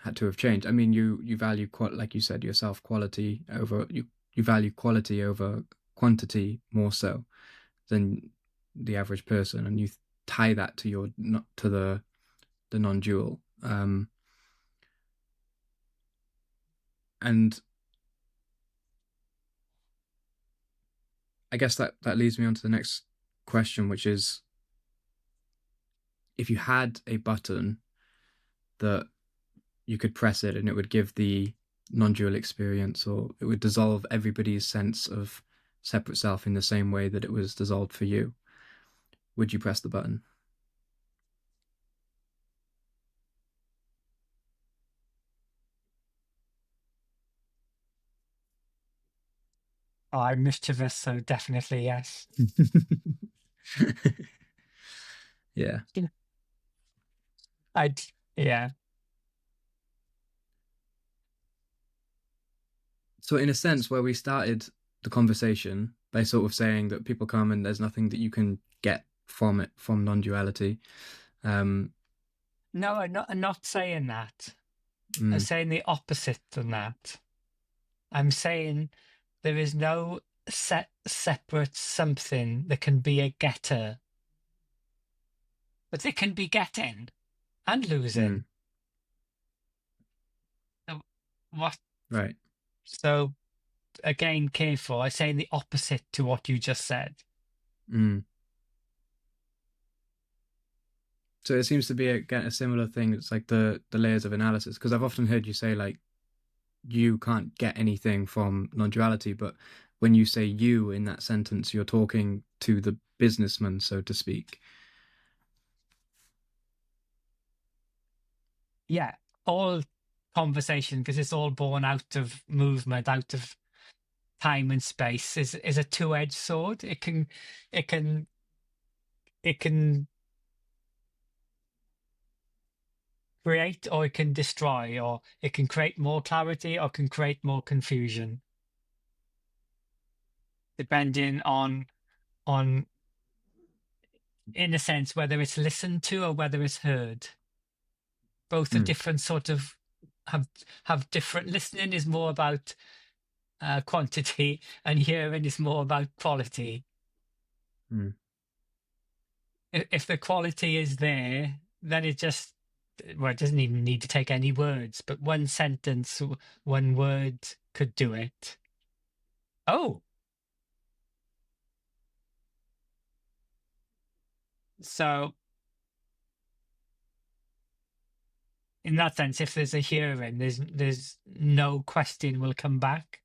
Speaker 1: had to have changed. I mean, you value like you said yourself, quality over you value quality over quantity more so than the average person, and you tie that to your not to the non-dual. And I guess that leads me on to the next question, which is if you had a button that you could press it and it would give the non-dual experience, or it would dissolve everybody's sense of separate self in the same way that it was dissolved for you, would you press the button?
Speaker 2: Oh, I'm mischievous, so definitely yes.
Speaker 1: Yeah.
Speaker 2: Yeah. I'd, yeah.
Speaker 1: So in a sense, where we started the conversation by sort of saying that people come and there's nothing that you can get from it, from non-duality. um
Speaker 2: No, I'm not saying that. I'm
Speaker 1: mm,
Speaker 2: saying the opposite than that. I'm saying there is no separate something that can be a getter, but it can be getting and
Speaker 1: mm,
Speaker 2: losing. So what?
Speaker 1: right.
Speaker 2: So again, careful. I'm saying the opposite to what you just said.
Speaker 1: mm. So it seems to be a similar thing. It's like the layers of analysis, because I've often heard you say like you can't get anything from non-duality, but when you say you in that sentence, you're talking to the businessman, so to speak.
Speaker 2: yeah, all conversation, because it's all born out of movement, out of time and space, is a two-edged sword. It can it can create, or it can destroy, or it can create more clarity or can create more confusion, depending on in a sense whether it's listened to or whether it's heard. Both are
Speaker 1: Mm,
Speaker 2: different sort of have different. Listening is more about quantity, and hearing is more about quality.
Speaker 1: mm,
Speaker 2: If the quality is there, then it just, well, it doesn't even need to take any words, but one sentence, one word could do it. Oh, so in that sense, if there's a hearing, there's no question will come back.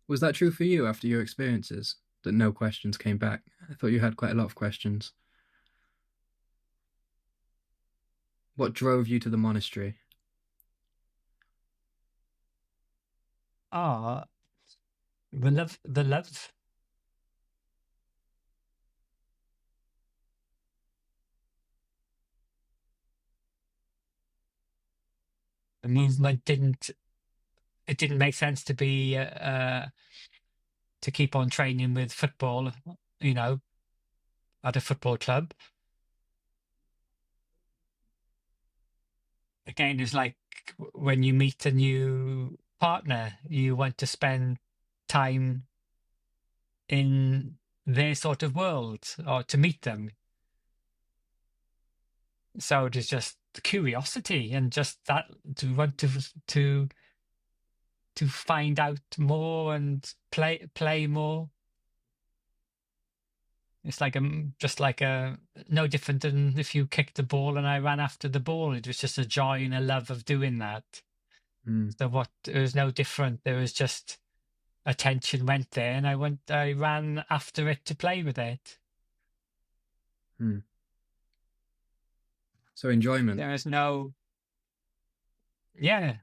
Speaker 1: Was that true for you after your experiences? That no questions came back? I thought you had quite a lot of questions. What drove you to the monastery?
Speaker 2: Ah, the love. The movement didn't. It didn't make sense to keep on training with football, you know, at a football club. Again, it's like when you meet a new partner, you want to spend time in their sort of world or to meet them. So it is just curiosity and just that, to want to find out more and play more. It's like just like a no different than if you kicked the ball and I ran after the ball. It was just a joy and a love of doing that.
Speaker 1: Mm,
Speaker 2: So what, it was no different. There was just attention went there, and I ran after it to play with it.
Speaker 1: mm. So enjoyment.
Speaker 2: There is no, yeah.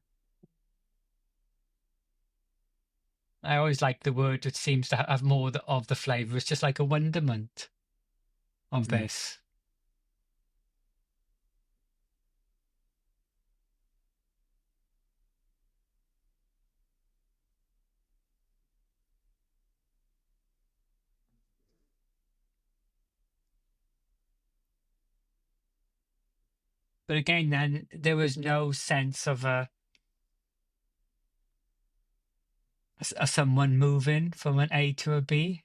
Speaker 2: I always like the word that seems to have more of the flavor. It's just like a wonderment of
Speaker 1: Mm.
Speaker 2: this. But again, then there was no sense of a someone moving from an A to a B.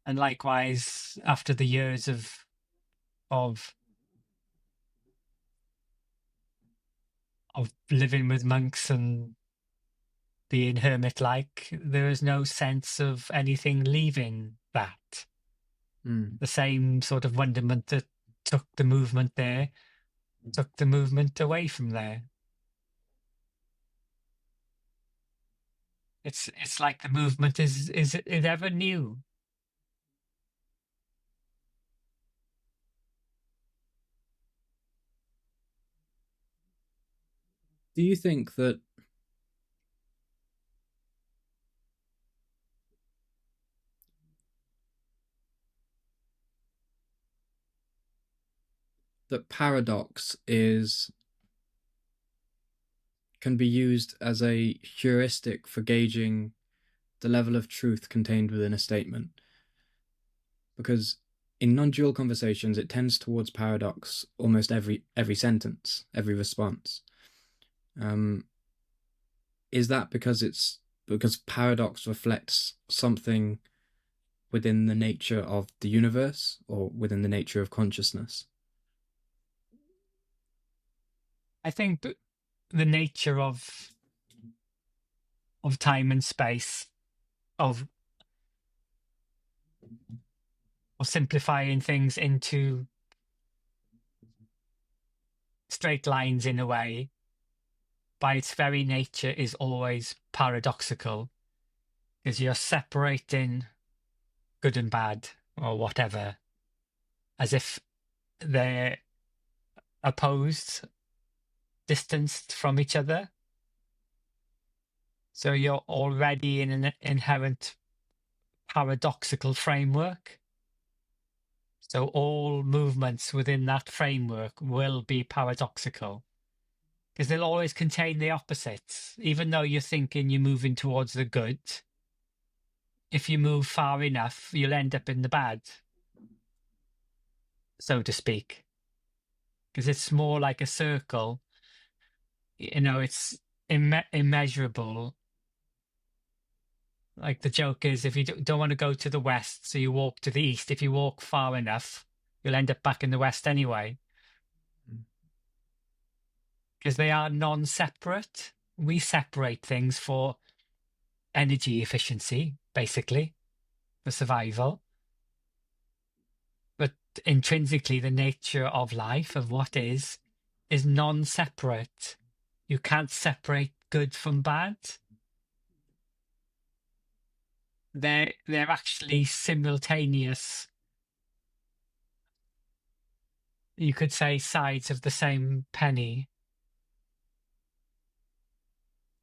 Speaker 2: And likewise, after the years of of living with monks and being hermit-like, there is no sense of anything leaving that.
Speaker 1: Mm,
Speaker 2: The same sort of wonderment that took the movement there, took the movement away from there. It's like the movement is it ever new?
Speaker 1: do you think that paradox is can be used as a heuristic for gauging the level of truth contained within a statement? Because in non-dual conversations, it tends towards paradox almost every sentence, every response. Um, is that because paradox reflects something within the nature of the universe or within the nature of consciousness?
Speaker 2: I think the nature of time and space, of simplifying things into straight lines in a way, by its very nature, is always paradoxical. because you're separating good and bad or whatever as if they're opposed, distanced from each other. So you're already in an inherent paradoxical framework. So all movements within that framework will be paradoxical because they'll always contain the opposites. Even though you're thinking you're moving towards the good, if you move far enough, you'll end up in the bad, so to speak. Because it's more like a circle, it's immeasurable. Like the joke is, if you don't want to go to the west, so you walk to the east. If you walk far enough, you'll end up back in the west anyway. Because they are non-separate. We separate things for energy efficiency, basically, for survival. But intrinsically, the nature of life, of what is non-separate. You can't separate good from bad. They're actually simultaneous. You could say sides of the same penny.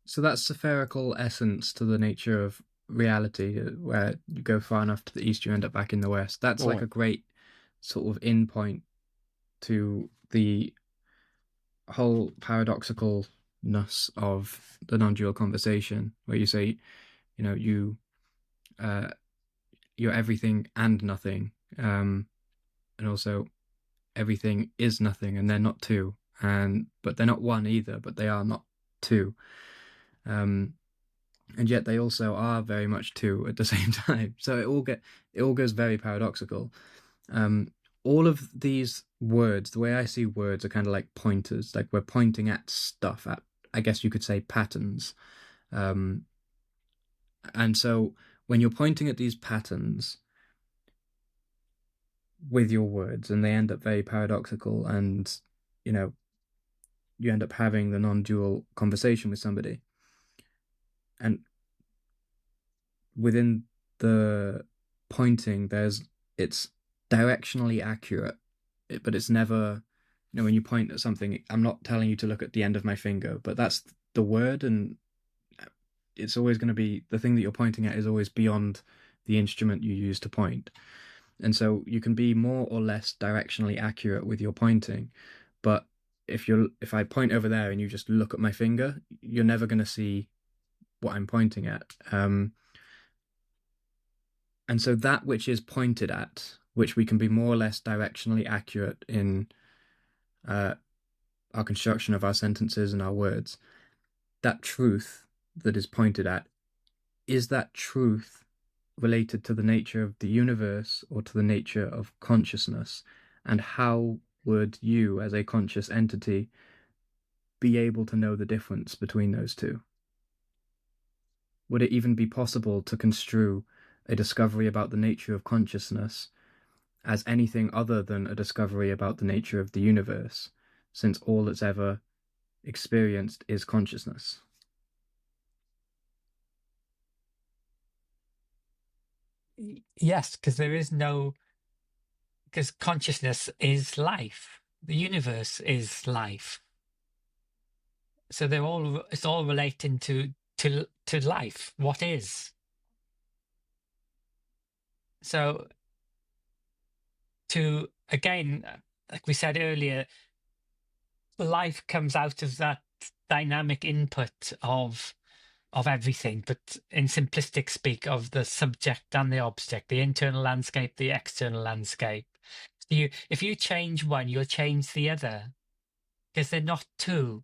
Speaker 1: So that's spherical essence to the nature of reality, where you go far enough to the east, you end up back in the west. That's like a great sort of in point to the whole paradoxicalness of the non-dual conversation, where you say, you're everything and nothing, and also everything is nothing, and they're not two, but they're not one either, but they are not two. And yet they also are very much two at the same time. So it all goes very paradoxical. All of these words, the way I see words, are kind of like pointers. Like we're pointing at stuff, at, I guess you could say, patterns. And so when you're pointing at these patterns with your words, and they end up very paradoxical, and you end up having the non-dual conversation with somebody, and within the pointing, it's directionally accurate, but it's never, when you point at something, I'm not telling you to look at the end of my finger, but that's the word, and it's always going to be, the thing that you're pointing at is always beyond the instrument you use to point. And so you can be more or less directionally accurate with your pointing, but if I point over there and you just look at my finger, you're never going to see what I'm pointing at. And so that which is pointed at, which we can be more or less directionally accurate in our construction of our sentences and our words, that truth that is pointed at, is that truth related to the nature of the universe or to the nature of consciousness? And how would you, as a conscious entity, be able to know the difference between those two? Would it even be possible to construe a discovery about the nature of consciousness as anything other than a discovery about the nature of the universe, since all that's ever experienced is consciousness?
Speaker 2: Yes, because because consciousness is life. The universe is life. So it's all relating to life. What is? So again, like we said earlier, life comes out of that dynamic input of everything, but in simplistic speak, of the subject and the object, the internal landscape, the external landscape. If you change one, you'll change the other, because they're not two.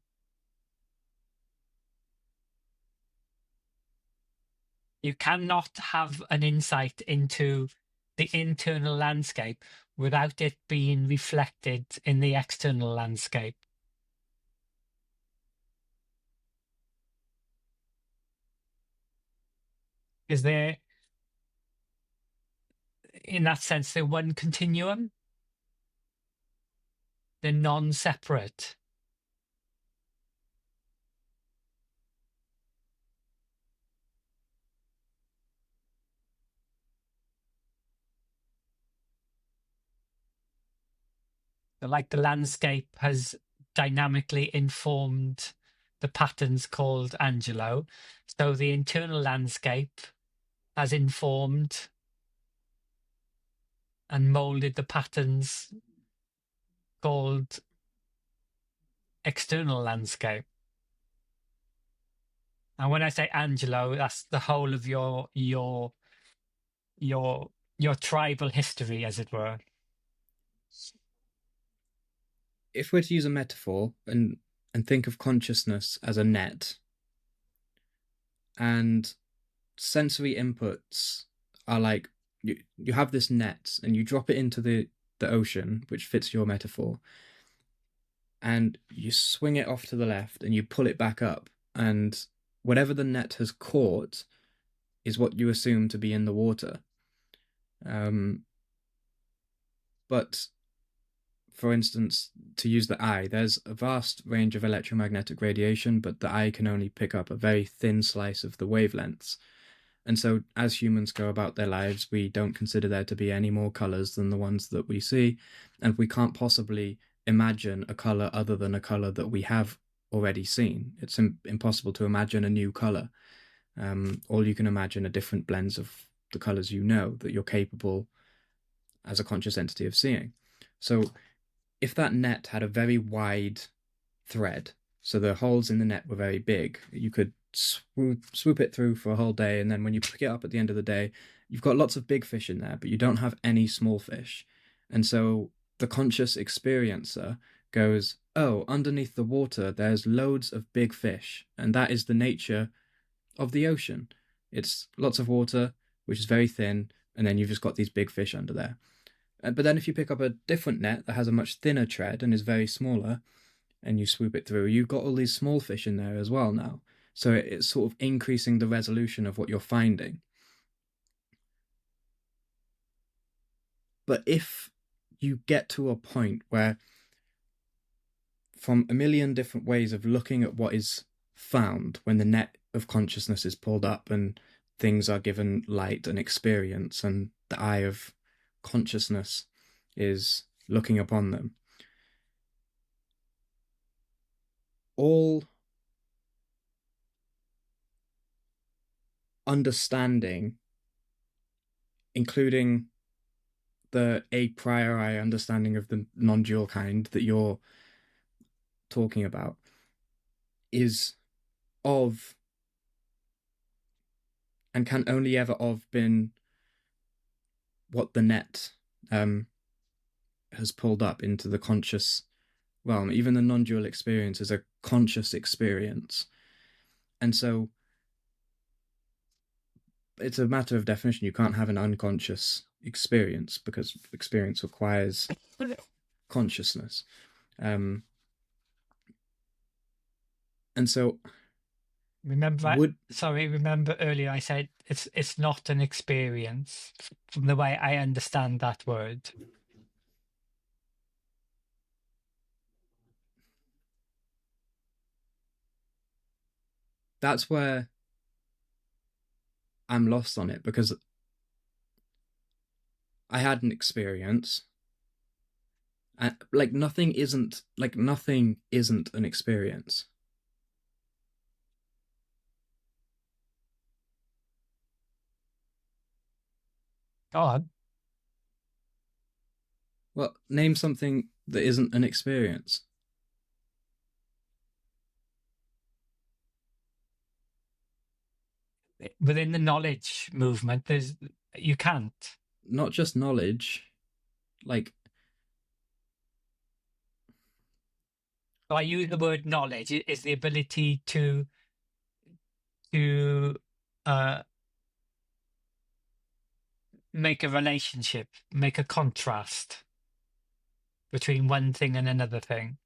Speaker 2: You cannot have an insight into the internal landscape without it being reflected in the external landscape. Because they're, in that sense, they're one continuum. They're non-separate. like the landscape has dynamically informed the patterns called Angelo. So the internal landscape has informed and molded the patterns called external landscape. And when I say Angelo, that's the whole of your your tribal history, as it were.
Speaker 1: If we're to use a metaphor and think of consciousness as a net, and sensory inputs are like you have this net and you drop it into the ocean, which fits your metaphor, and you swing it off to the left and you pull it back up, and whatever the net has caught is what you assume to be in the water. Um, but for instance, to use the eye, there's a vast range of electromagnetic radiation, but the eye can only pick up a very thin slice of the wavelengths. And so, as humans go about their lives, we don't consider there to be any more colors than the ones that we see. And we can't possibly imagine a color other than a color that we have already seen. It's impossible to imagine a new color. All you can imagine are different blends of the colors you know that you're capable as a conscious entity of seeing. So, if that net had a very wide thread, so the holes in the net were very big, you could swoop it through for a whole day, and then when you pick it up at the end of the day, you've got lots of big fish in there, but you don't have any small fish. And so the conscious experiencer goes, oh, underneath the water, there's loads of big fish, and that is the nature of the ocean. It's lots of water, which is very thin, and then you've just got these big fish under there. But then if you pick up a different net that has a much thinner tread and is very smaller, and you swoop it through, you've got all these small fish in there as well now. So it's sort of increasing the resolution of what you're finding. But if you get to a point where, from a million different ways of looking at what is found when the net of consciousness is pulled up and things are given light and experience, and the eye of consciousness is looking upon them, all understanding, including the a priori understanding of the non-dual kind that you're talking about, is of and can only ever have been what the net has pulled up into the conscious realm. Even the non-dual experience is a conscious experience. And so it's a matter of definition. You can't have an unconscious experience because experience requires consciousness. And so would
Speaker 2: remember earlier I said it's not an experience from the way I understand that word.
Speaker 1: that's where I'm lost on it, because I had an experience, and nothing isn't an experience.
Speaker 2: Go on.
Speaker 1: Well, name something that isn't an experience.
Speaker 2: Within the knowledge movement, you can't.
Speaker 1: Not just knowledge, like
Speaker 2: So I use the word knowledge is the ability to uh, make a relationship, make a contrast between one thing and another thing.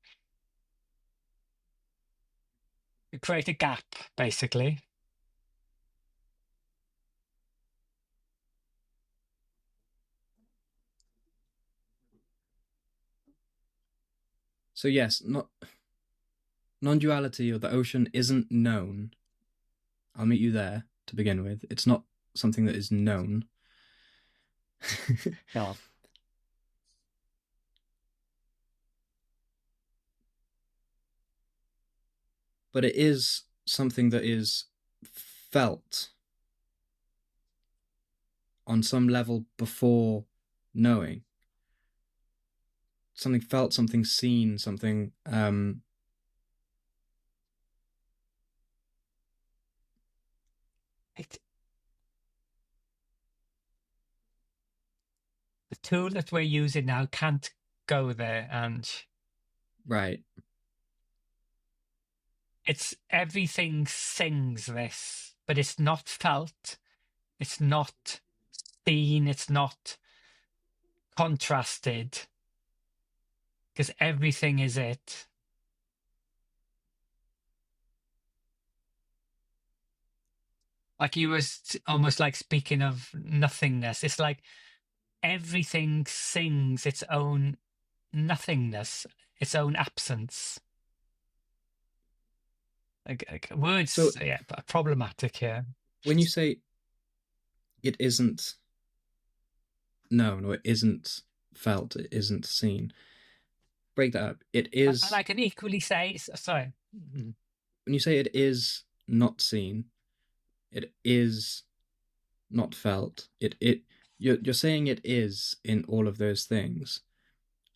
Speaker 2: You create a gap, basically.
Speaker 1: so. Yes, not non-duality or the ocean isn't known. I'll meet you there to begin with. It's not something that is known.
Speaker 2: No.
Speaker 1: but it is something that is felt on some level before knowing. Something felt, something seen, something
Speaker 2: It, the tool that we're using now can't go there, and
Speaker 1: right.
Speaker 2: it's everything sings this, but it's not felt, it's not seen, it's not contrasted, because everything is it. Like you were almost like speaking of nothingness. It's like everything sings its own nothingness, its own absence. Like
Speaker 1: So
Speaker 2: words, yeah, but problematic here.
Speaker 1: when you say it isn't known or it isn't felt, it isn't seen, break that up. It
Speaker 2: And
Speaker 1: is,
Speaker 2: I can equally say, sorry. Mhm.
Speaker 1: when you say it is not seen, it is not felt. You're saying it is in all of those things.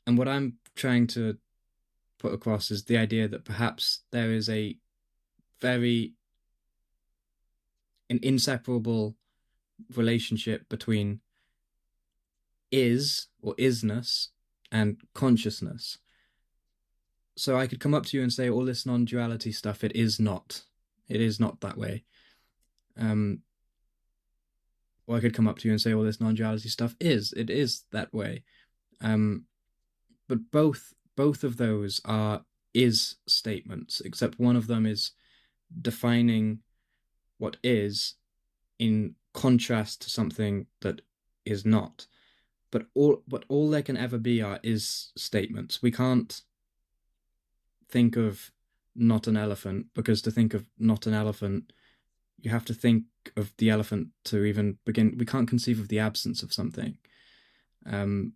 Speaker 1: And what I'm trying to put across is the idea that perhaps there is a very an inseparable relationship between is or isness and consciousness. So I could come up to you and say all this non-duality stuff, it is not. It is not that way. Um, or I could come up to you and say all this non-duality stuff is. It is that way. Um, but both of those are is statements, except one of them is defining what is in contrast to something that is not. But all there can ever be are is statements. We can't think of not an elephant, because to think of not an elephant, you have to think of the elephant to even begin. We can't conceive of the absence of something. Um,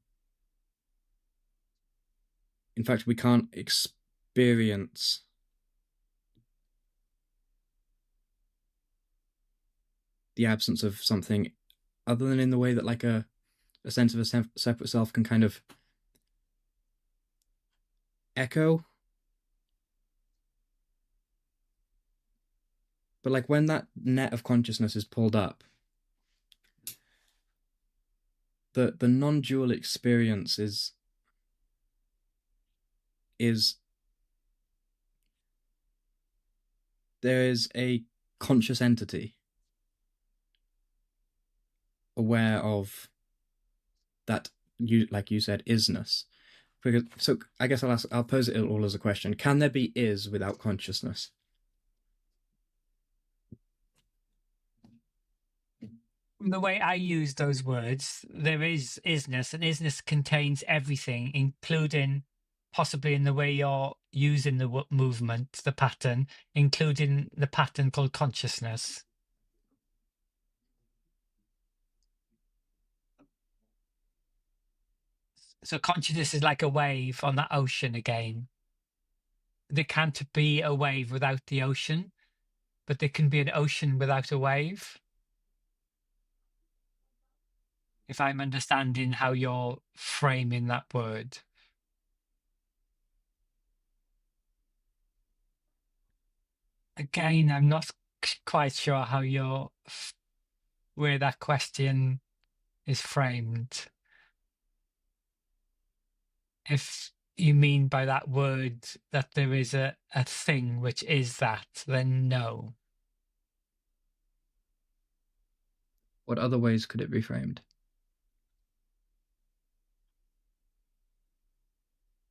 Speaker 1: in fact, we can't experience the absence of something other than in the way that like a sense of a separate self can kind of echo. But like when that net of consciousness is pulled up, the non-dual experience is there is a conscious entity aware of that, you like you said, isness. Because so I guess I'll pose it all as a question: can there be is without consciousness?
Speaker 2: The way I use those words, there is isness, and isness contains everything, including possibly in the way you're using the movement, the pattern, including the pattern called consciousness. So consciousness is like a wave on that ocean again. There can't be a wave without the ocean, but there can be an ocean without a wave. If I'm understanding how you're framing that word. Again, I'm not quite sure how you're, where that question is framed. If you mean by that word that there is a thing which is that, then no.
Speaker 1: What other ways could it be framed?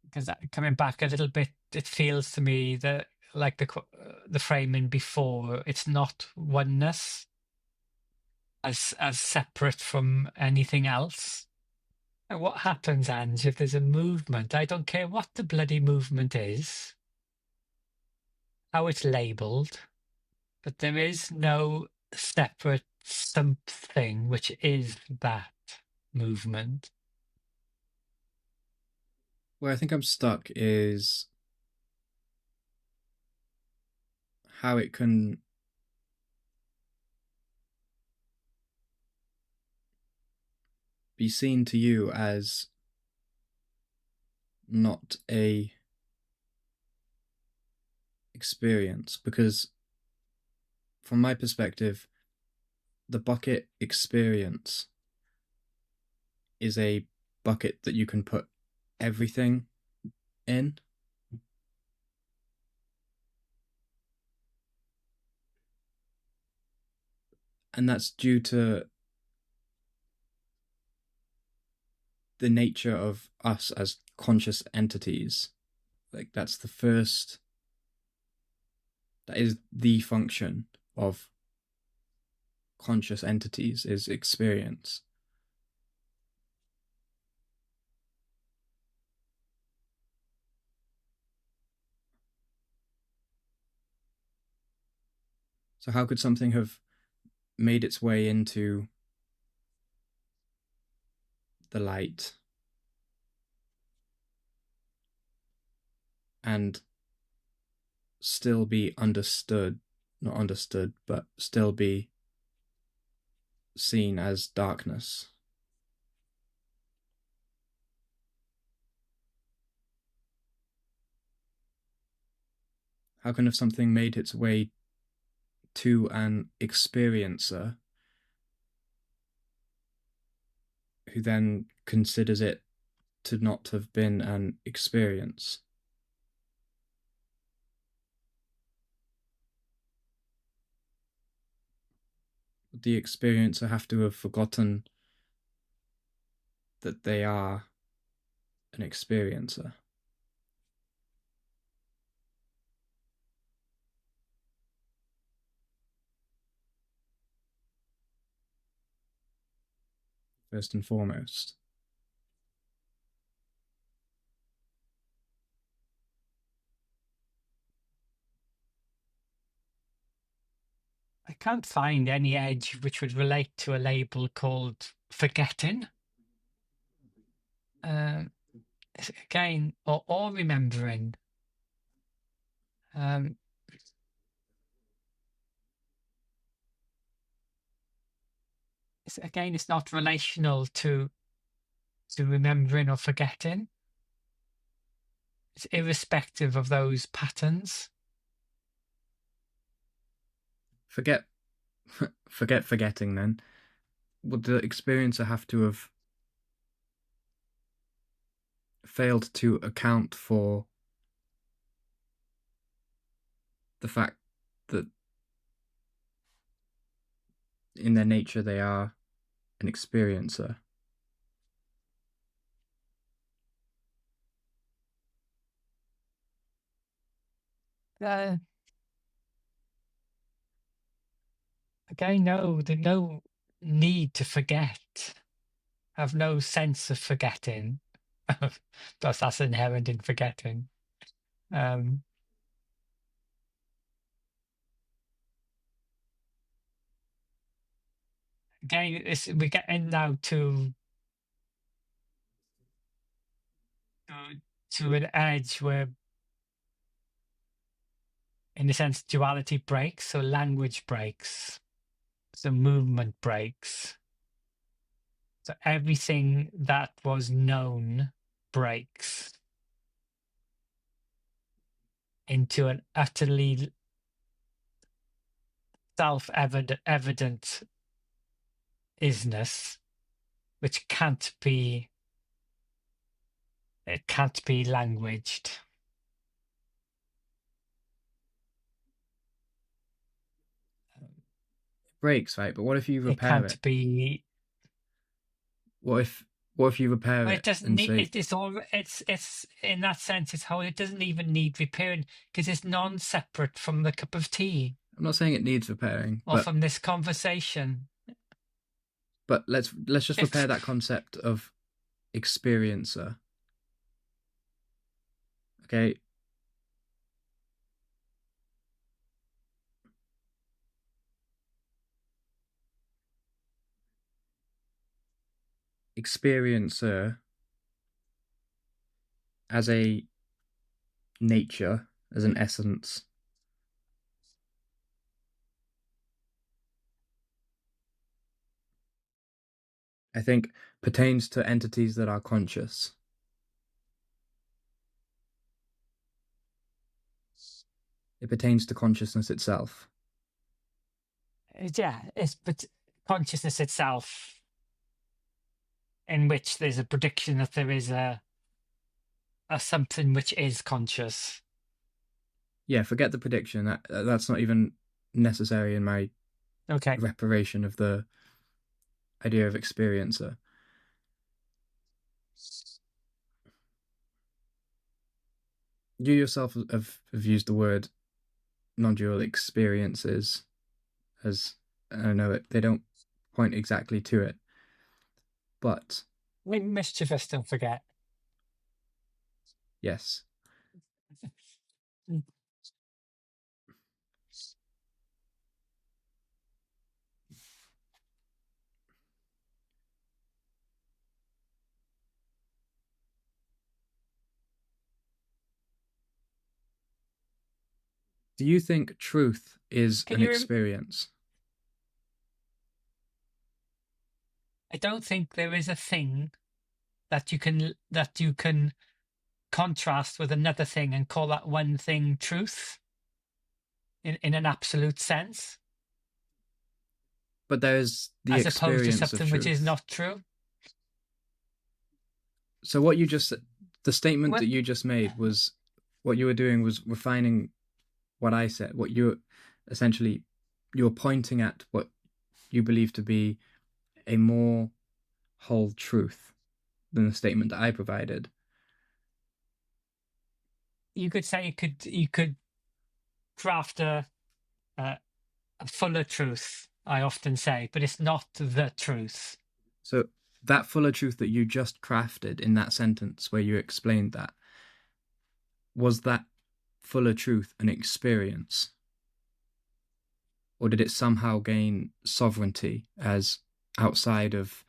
Speaker 2: Because coming back a little bit, it feels to me that like the framing before, it's not oneness as separate from anything else. And what happens, Ange, if there's a movement? I don't care what the bloody movement is, how it's labelled, but there is no separate something which is that movement.
Speaker 1: Where I think I'm stuck is how it can be seen to you as not a experience, because from my perspective, the bucket experience is a bucket that you can put everything in. And that's due to the nature of us as conscious entities. Like, that is the function of conscious entities, is experience. So how could something have made its way into the light and still be understood, not understood, but still be seen as darkness? How can have something made its way to an experiencer who then considers it to not have been an experience? Would the experiencer have to have forgotten that they are an experiencer? First and foremost.
Speaker 2: I can't find any edge which would relate to a label called forgetting. Again, or remembering. Um, again, it's not relational to remembering or forgetting. It's irrespective of those patterns.
Speaker 1: Forget forgetting then. Would the experiencer have to have failed to account for the fact that in their nature they are an experiencer?
Speaker 2: Uh, Again, no, there's no need to forget. Have no sense of forgetting. Plus, that's inherent in forgetting. Um, Again, we're getting now to an edge where, in a sense, duality breaks. So language breaks. So movement breaks. So everything that was known breaks into an utterly self-evident isness, which can't be languaged.
Speaker 1: Breaks, right? But what if you
Speaker 2: It
Speaker 1: repair it?
Speaker 2: can't be.
Speaker 1: What if you repair
Speaker 2: Well, it
Speaker 1: it
Speaker 2: doesn't
Speaker 1: and
Speaker 2: need.
Speaker 1: say,
Speaker 2: It's all. It's in that sense. It's how it doesn't even need repairing because it's non-separate from the cup of tea
Speaker 1: I'm not saying it needs repairing,
Speaker 2: or from this conversation.
Speaker 1: but let's just
Speaker 2: It's
Speaker 1: repair that concept of experiencer. Okay? Experiencer as a nature, as an essence, I think pertains to entities that are conscious. It pertains to consciousness itself.
Speaker 2: Yeah, it's but consciousness itself, in which there's a prediction that there is a something which is conscious.
Speaker 1: Yeah, forget the prediction. That's not even necessary in my
Speaker 2: Okay.
Speaker 1: reparation of the idea of experiencer. You yourself have used the word non-dual experiences as, I don't know, they don't point exactly to it, but
Speaker 2: Wait, mischievous, don't forget.
Speaker 1: yes.
Speaker 2: Mm.
Speaker 1: Do you think truth is
Speaker 2: Can
Speaker 1: an
Speaker 2: you?
Speaker 1: experience?
Speaker 2: I don't think there is a thing that you can contrast with another thing and call that one thing truth in an absolute sense,
Speaker 1: But there's the
Speaker 2: as opposed to
Speaker 1: experience of
Speaker 2: something which is
Speaker 1: truth.
Speaker 2: not true.
Speaker 1: So what you just the statement
Speaker 2: Well,
Speaker 1: that you just made was what you were doing was refining what I said. What you essentially you were pointing at what you believe to be a more whole truth than the statement that I provided.
Speaker 2: you could say you could craft a, a fuller truth. I often say, but it's not the truth.
Speaker 1: So that fuller truth that you just crafted in that sentence where you explained that, was that fuller truth an experience? Or did it somehow gain sovereignty as outside of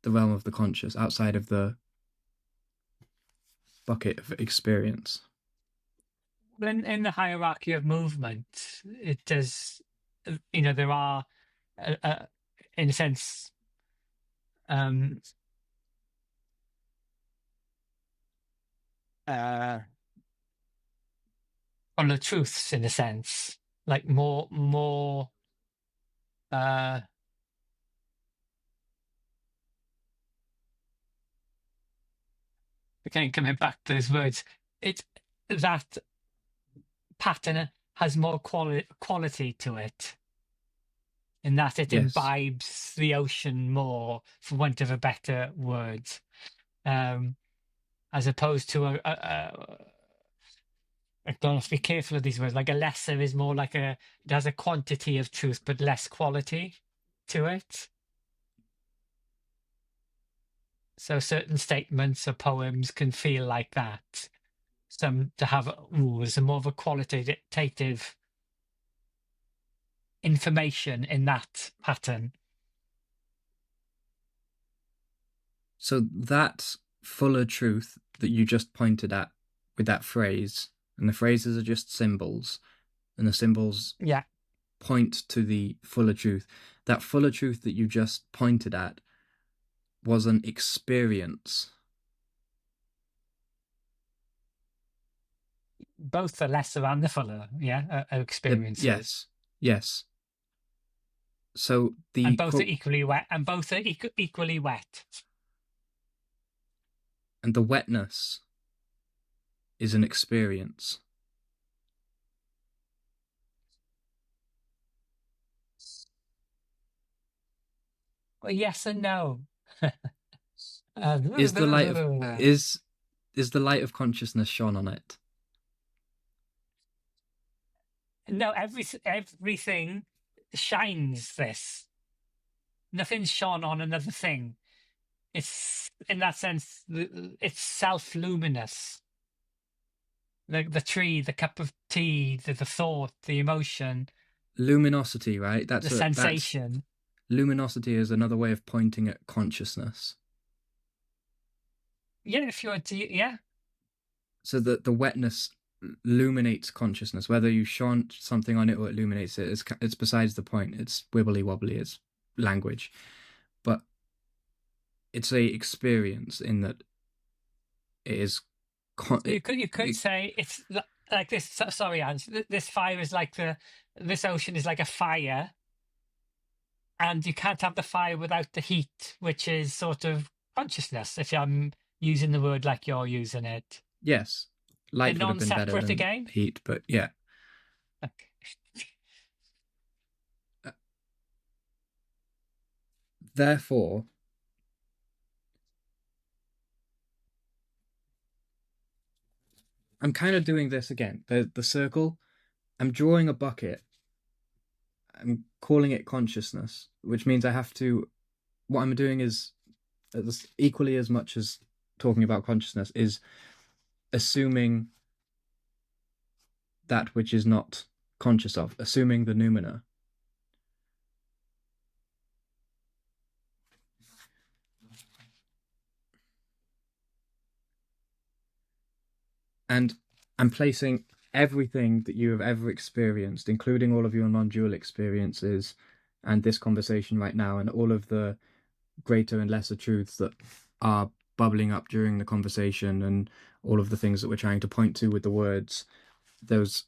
Speaker 1: the realm of the conscious, outside of the bucket of experience?
Speaker 2: In the hierarchy of movement, it does. There are, uh, uh, in a sense, um, uh, fuller truths in a sense, like more. Uh, Again, coming back to those words, it that pattern has more quality to it, in that it
Speaker 1: Yes.
Speaker 2: imbibes the ocean more, for want of a better word, um, as opposed to I don't have to be careful of these words. Like a lesser is more like it has a quantity of truth, but less quality to it. So certain statements or poems can feel like that. Some to have, there's a more of a qualitative information in that pattern.
Speaker 1: So that fuller truth that you just pointed at with that phrase, and the phrases are just symbols, and the symbols
Speaker 2: Yeah,
Speaker 1: point to the fuller truth. That fuller truth that you just pointed at was an experience.
Speaker 2: both the lesser and the fuller, yeah, are experiences,
Speaker 1: Yes, yes. So
Speaker 2: and
Speaker 1: the
Speaker 2: both are
Speaker 1: quote
Speaker 2: equally wet, and both are equally wet.
Speaker 1: and the wetness is an experience.
Speaker 2: Well, yes and no.
Speaker 1: Is the light of
Speaker 2: No,
Speaker 1: is the light of consciousness shone on it?
Speaker 2: everything shines. This Nothing's shone on another thing. It's in that sense, it's self-luminous. The tree, the cup of tea, the thought, the emotion,
Speaker 1: Luminosity, right?
Speaker 2: the
Speaker 1: That's
Speaker 2: sensation.
Speaker 1: luminosity is another way of pointing at consciousness.
Speaker 2: Yeah, if you want to, yeah.
Speaker 1: So that the wetness illuminates consciousness. Whether you shone something on it or it illuminates it, it's besides the point. It's wibbly wobbly. It's language. But it's a experience in that it is
Speaker 2: So you could say it's like this. Sorry, Ange. This fire is like this ocean is like a fire, and you can't have the fire without the heat, which is sort of consciousness. If I'm using the word like you're using it,
Speaker 1: yes,
Speaker 2: they're
Speaker 1: light would have been better
Speaker 2: non-separate
Speaker 1: than
Speaker 2: again.
Speaker 1: heat, but yeah.
Speaker 2: Okay.
Speaker 1: Uh, Therefore, I'm kind of doing this again. The circle. I'm drawing a bucket. I'm calling it consciousness, which means I have to. What I'm doing is equally as much as talking about consciousness is assuming that which is not conscious of, assuming the noumena. And I'm placing everything that you have ever experienced, including all of your non dual experiences and this conversation right now, and all of the greater and lesser truths that are bubbling up during the conversation, and all of the things that we're trying to point to with the words, those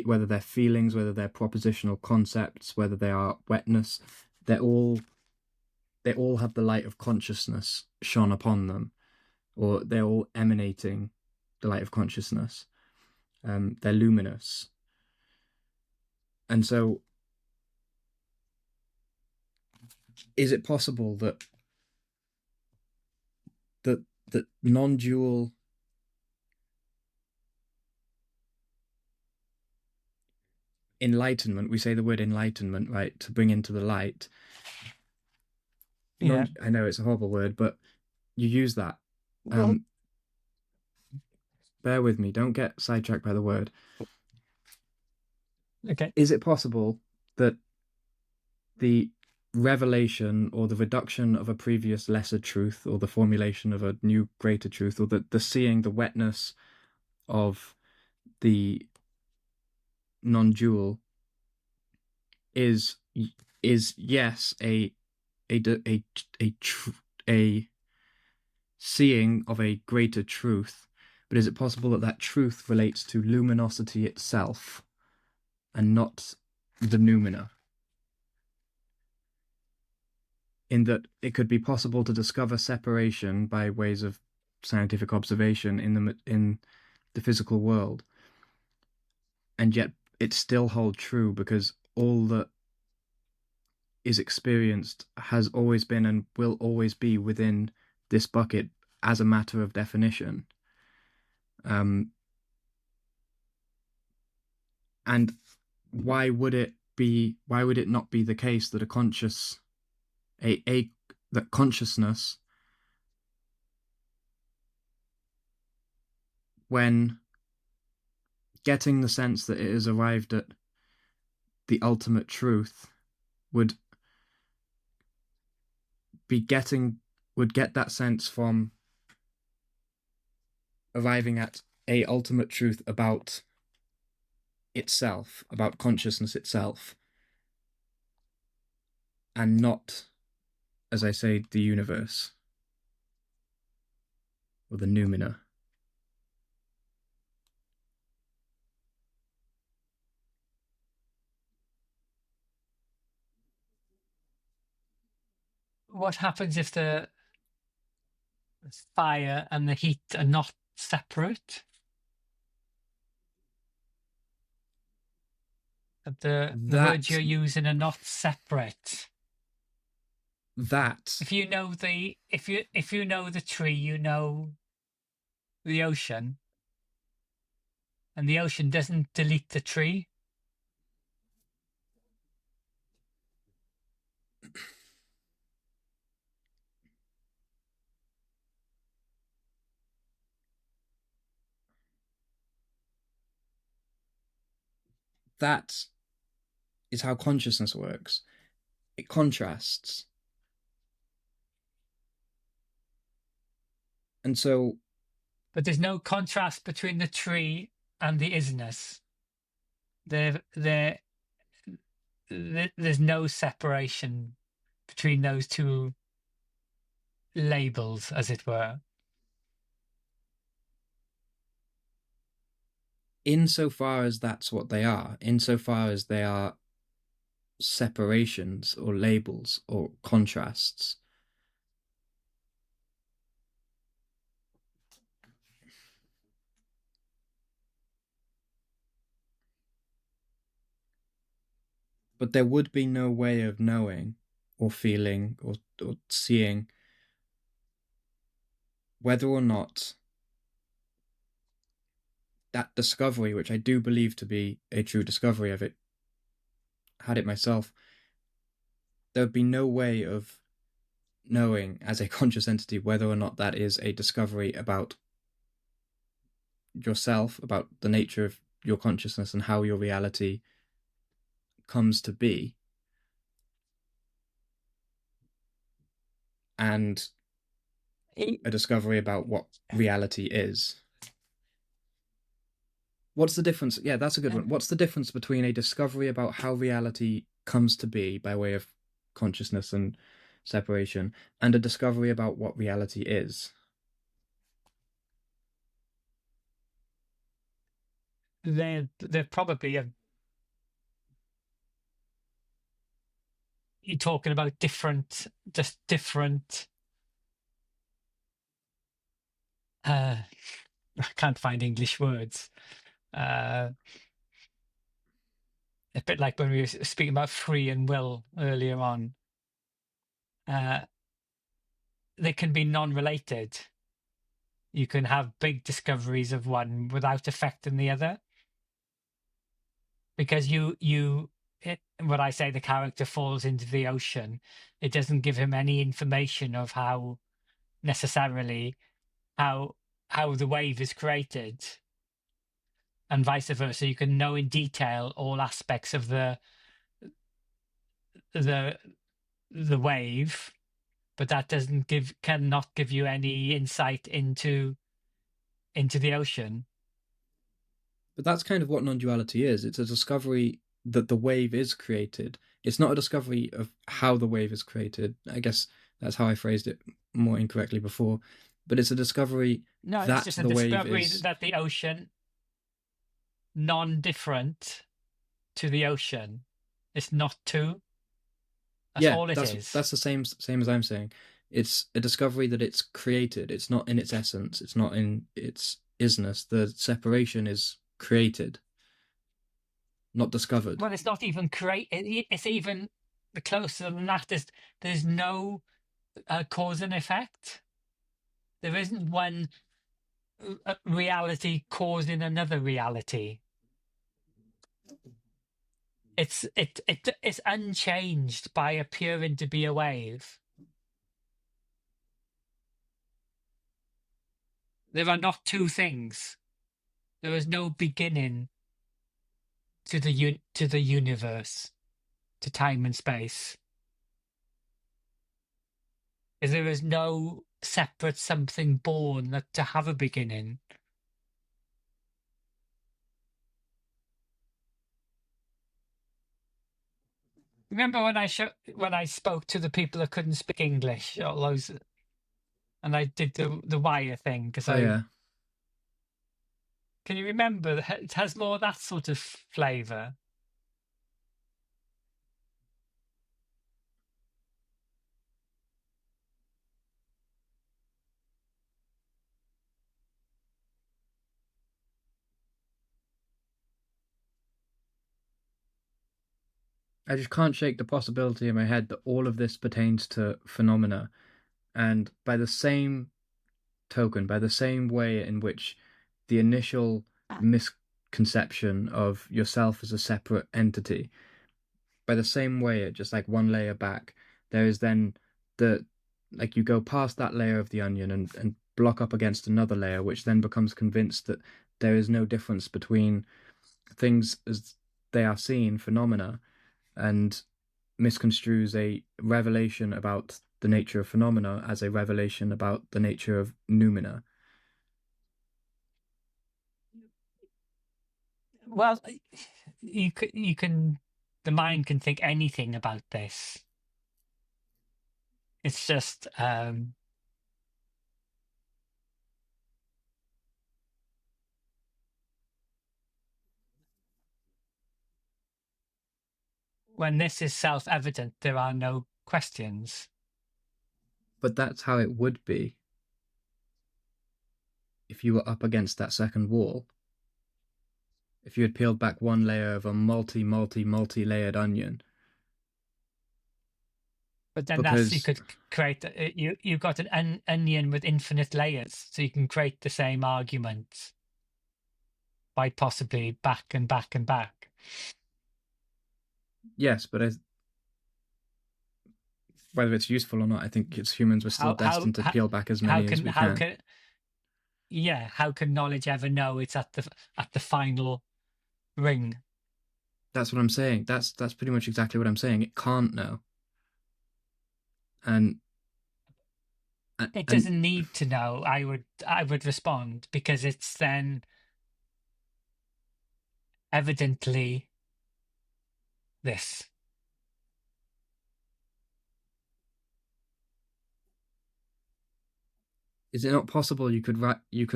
Speaker 1: whether they're feelings, whether they're propositional concepts, whether they are wetness, they're all they all have the light of consciousness shone upon them, or they're all emanating the light of consciousness. They're luminous. And so, is it possible that that non-dual enlightenment, we say the word enlightenment, right, to bring into the light.
Speaker 2: Yeah.
Speaker 1: I know it's a horrible word, but you use that.
Speaker 2: Well,
Speaker 1: Um, bear with me. Don't get sidetracked by the word.
Speaker 2: okay.
Speaker 1: Is it possible that the revelation or the reduction of a previous lesser truth, or the formulation of a new greater truth, or the seeing the wetness of the non-dual is yes a a a a seeing of a greater truth, but is it possible that that truth relates to luminosity itself and not the noumena? In that it could be possible to discover separation by ways of scientific observation in the physical world, and yet it still hold true because all that is experienced has always been and will always be within this bucket as a matter of definition. Um, and why would it be? Why would it not be the case that a that consciousness, when getting the sense that it has arrived at the ultimate truth, would be getting would get that sense from arriving at a ultimate truth about itself, about consciousness itself, and not, as I say, the universe or the noumena.
Speaker 2: What happens if the fire and the heat are not separate? That the words
Speaker 1: That
Speaker 2: you're using are not separate.
Speaker 1: that
Speaker 2: If you know if you know the tree, you know the ocean, and the ocean doesn't delete the tree.
Speaker 1: that is how consciousness works. It contrasts. And so
Speaker 2: But there's no contrast between the tree and the isness. There, there's no separation between those two labels, as it were.
Speaker 1: Insofar as that's what they are, insofar as they are separations or labels or contrasts. But there would be no way of knowing or feeling or seeing whether or not that discovery, which I do believe to be a true discovery of it, had it myself, there would be no way of knowing as a conscious entity whether or not that is a discovery about yourself, about the nature of your consciousness and how your reality comes to be, and a discovery about what reality is. What's the difference? Yeah, that's a good one. What's the difference between a discovery about how reality comes to be by way of consciousness and separation and a discovery about what reality is?
Speaker 2: They're probably you're talking about different, just different. I can't find English words. A bit like when we were speaking about free and will earlier on. They can be non-related. You can have big discoveries of one without affecting the other, because when I say the character falls into the ocean, it doesn't give him any information of how necessarily how the wave is created, and vice versa. You can know in detail all aspects of the the wave, but that cannot give you any insight into the ocean.
Speaker 1: But that's kind of what non-duality is. It's a discovery that the wave is created. It's not a discovery of how the wave is created. I guess that's how I phrased it more incorrectly before. But it's a discovery
Speaker 2: No, it's
Speaker 1: that
Speaker 2: just a
Speaker 1: the wave
Speaker 2: discovery
Speaker 1: is.
Speaker 2: that the ocean non-different to the ocean. It's not two. That's
Speaker 1: Yeah,
Speaker 2: all it
Speaker 1: that's
Speaker 2: is.
Speaker 1: that's the same as I'm saying. It's a discovery that it's created. It's not in its essence. It's not in its isness. The separation is created, not discovered.
Speaker 2: Well, it's not even It's even closer than that. There's no cause and effect. There isn't one reality causing another reality. It's unchanged by appearing to be a wave. There are not two things. There is no beginning to the universe, to time and space. There is no separate something born that to have a beginning. Remember when I spoke to the people that couldn't speak English, all those, and I did the wire thing because
Speaker 1: Oh yeah,
Speaker 2: can you remember? It has more of that sort of flavour.
Speaker 1: I just can't shake the possibility in my head that all of this pertains to phenomena, and by the same token, by the same way in which the initial misconception of yourself as a separate entity, by the same way, just like one layer back, there is then the like you go past that layer of the onion and block up against another layer, which then becomes convinced that there is no difference between things as they are seen, phenomena, and misconstrues a revelation about the nature of phenomena as a revelation about the nature of noumena.
Speaker 2: Well, you can the mind can think anything about this. It's just when this is self-evident, there are no questions.
Speaker 1: But that's how it would be if you were up against that second wall. If you had peeled back one layer of a multi layered onion.
Speaker 2: But then that's you
Speaker 1: Because,
Speaker 2: could create you've got an onion with infinite layers, so you can create the same argument by possibly back and back and back.
Speaker 1: yes, but whether it's useful or not, I think it's humans were still
Speaker 2: How how
Speaker 1: destined to
Speaker 2: how,
Speaker 1: peel back as
Speaker 2: how
Speaker 1: many as
Speaker 2: can
Speaker 1: we
Speaker 2: how
Speaker 1: can.
Speaker 2: can yeah, how can knowledge ever know it's at the final ring?
Speaker 1: That's what I'm saying. That's pretty much exactly what I'm saying. It can't know. And
Speaker 2: It
Speaker 1: and
Speaker 2: doesn't need to know. I would respond, because it's then evidently this.
Speaker 1: is it not possible you could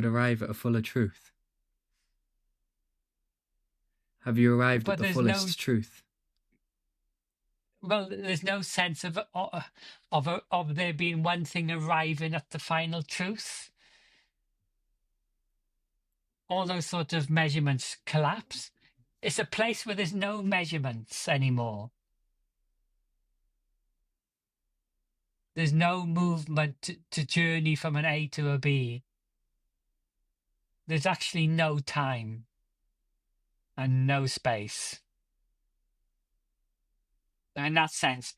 Speaker 1: arrive at a fuller truth? Have you arrived at
Speaker 2: But
Speaker 1: the
Speaker 2: there's no
Speaker 1: fullest truth?
Speaker 2: well, there's no sense of there being one thing arriving at the final truth. All those sort of measurements collapse. It's a place where there's no measurements anymore. There's no movement to journey from an A to a B. There's actually no time and no space. In that sense,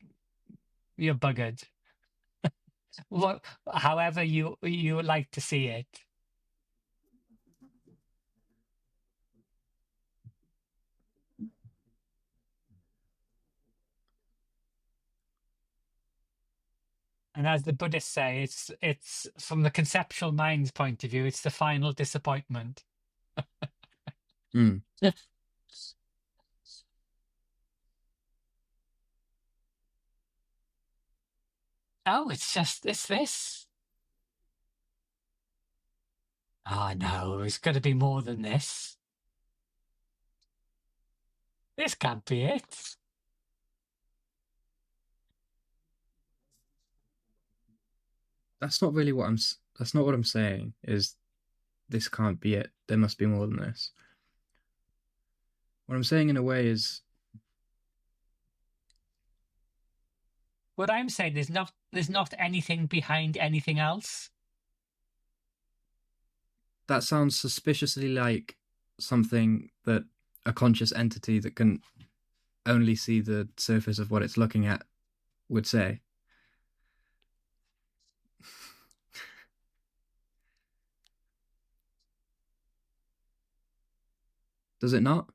Speaker 2: you're buggered. What, however you would like to see it. And as the Buddhists say, it's from the conceptual mind's point of view, it's the final disappointment.
Speaker 1: Hmm.
Speaker 2: Oh, it's this. Oh no, it's got to be more than this. This can't be it.
Speaker 1: That's not really what I'm. That's not what I'm saying. Is this can't be it? There must be more than this. What I'm saying in a way is
Speaker 2: What I'm saying, there's not anything behind anything else.
Speaker 1: that sounds suspiciously like something that a conscious entity that can only see the surface of what it's looking at would say. Does it not?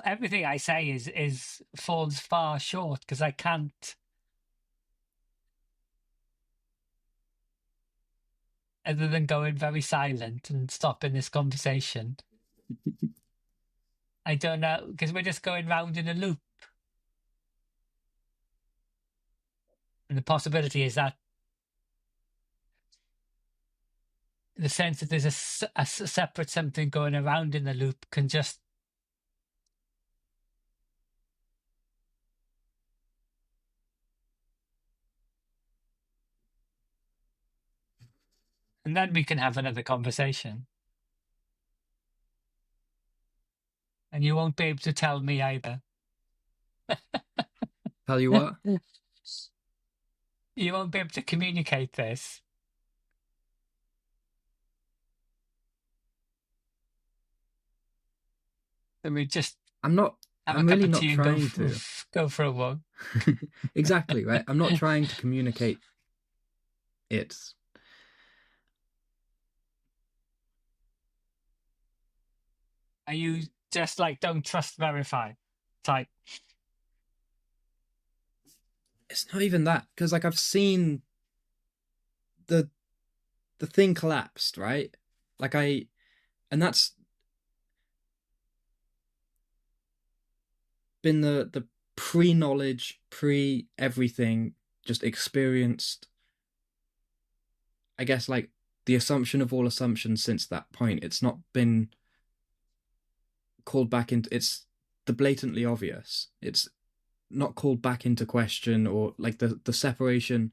Speaker 2: Everything I say is falls far short, because I can't, other than going very silent and stopping this conversation. I don't know, because we're just going round in a loop. And the possibility is that the sense that there's a separate something going around in the loop can just, and then we can have another conversation. And you won't be able to tell me either.
Speaker 1: Tell you what,
Speaker 2: You won't be able to communicate this. Then we just
Speaker 1: I'm not.
Speaker 2: have a
Speaker 1: I'm
Speaker 2: cup
Speaker 1: really
Speaker 2: of
Speaker 1: not
Speaker 2: tea and
Speaker 1: trying to.
Speaker 2: go for a walk.
Speaker 1: Exactly right. I'm not trying to communicate it.
Speaker 2: Are you just like don't trust, verify type?
Speaker 1: It's not even that because like I've seen the the thing collapsed, right? Like and that's been the pre knowledge, pre everything, just experienced. I guess like the assumption of all assumptions since that point. It's not been called back into, it's the blatantly obvious. It's not called back into question, or like the separation,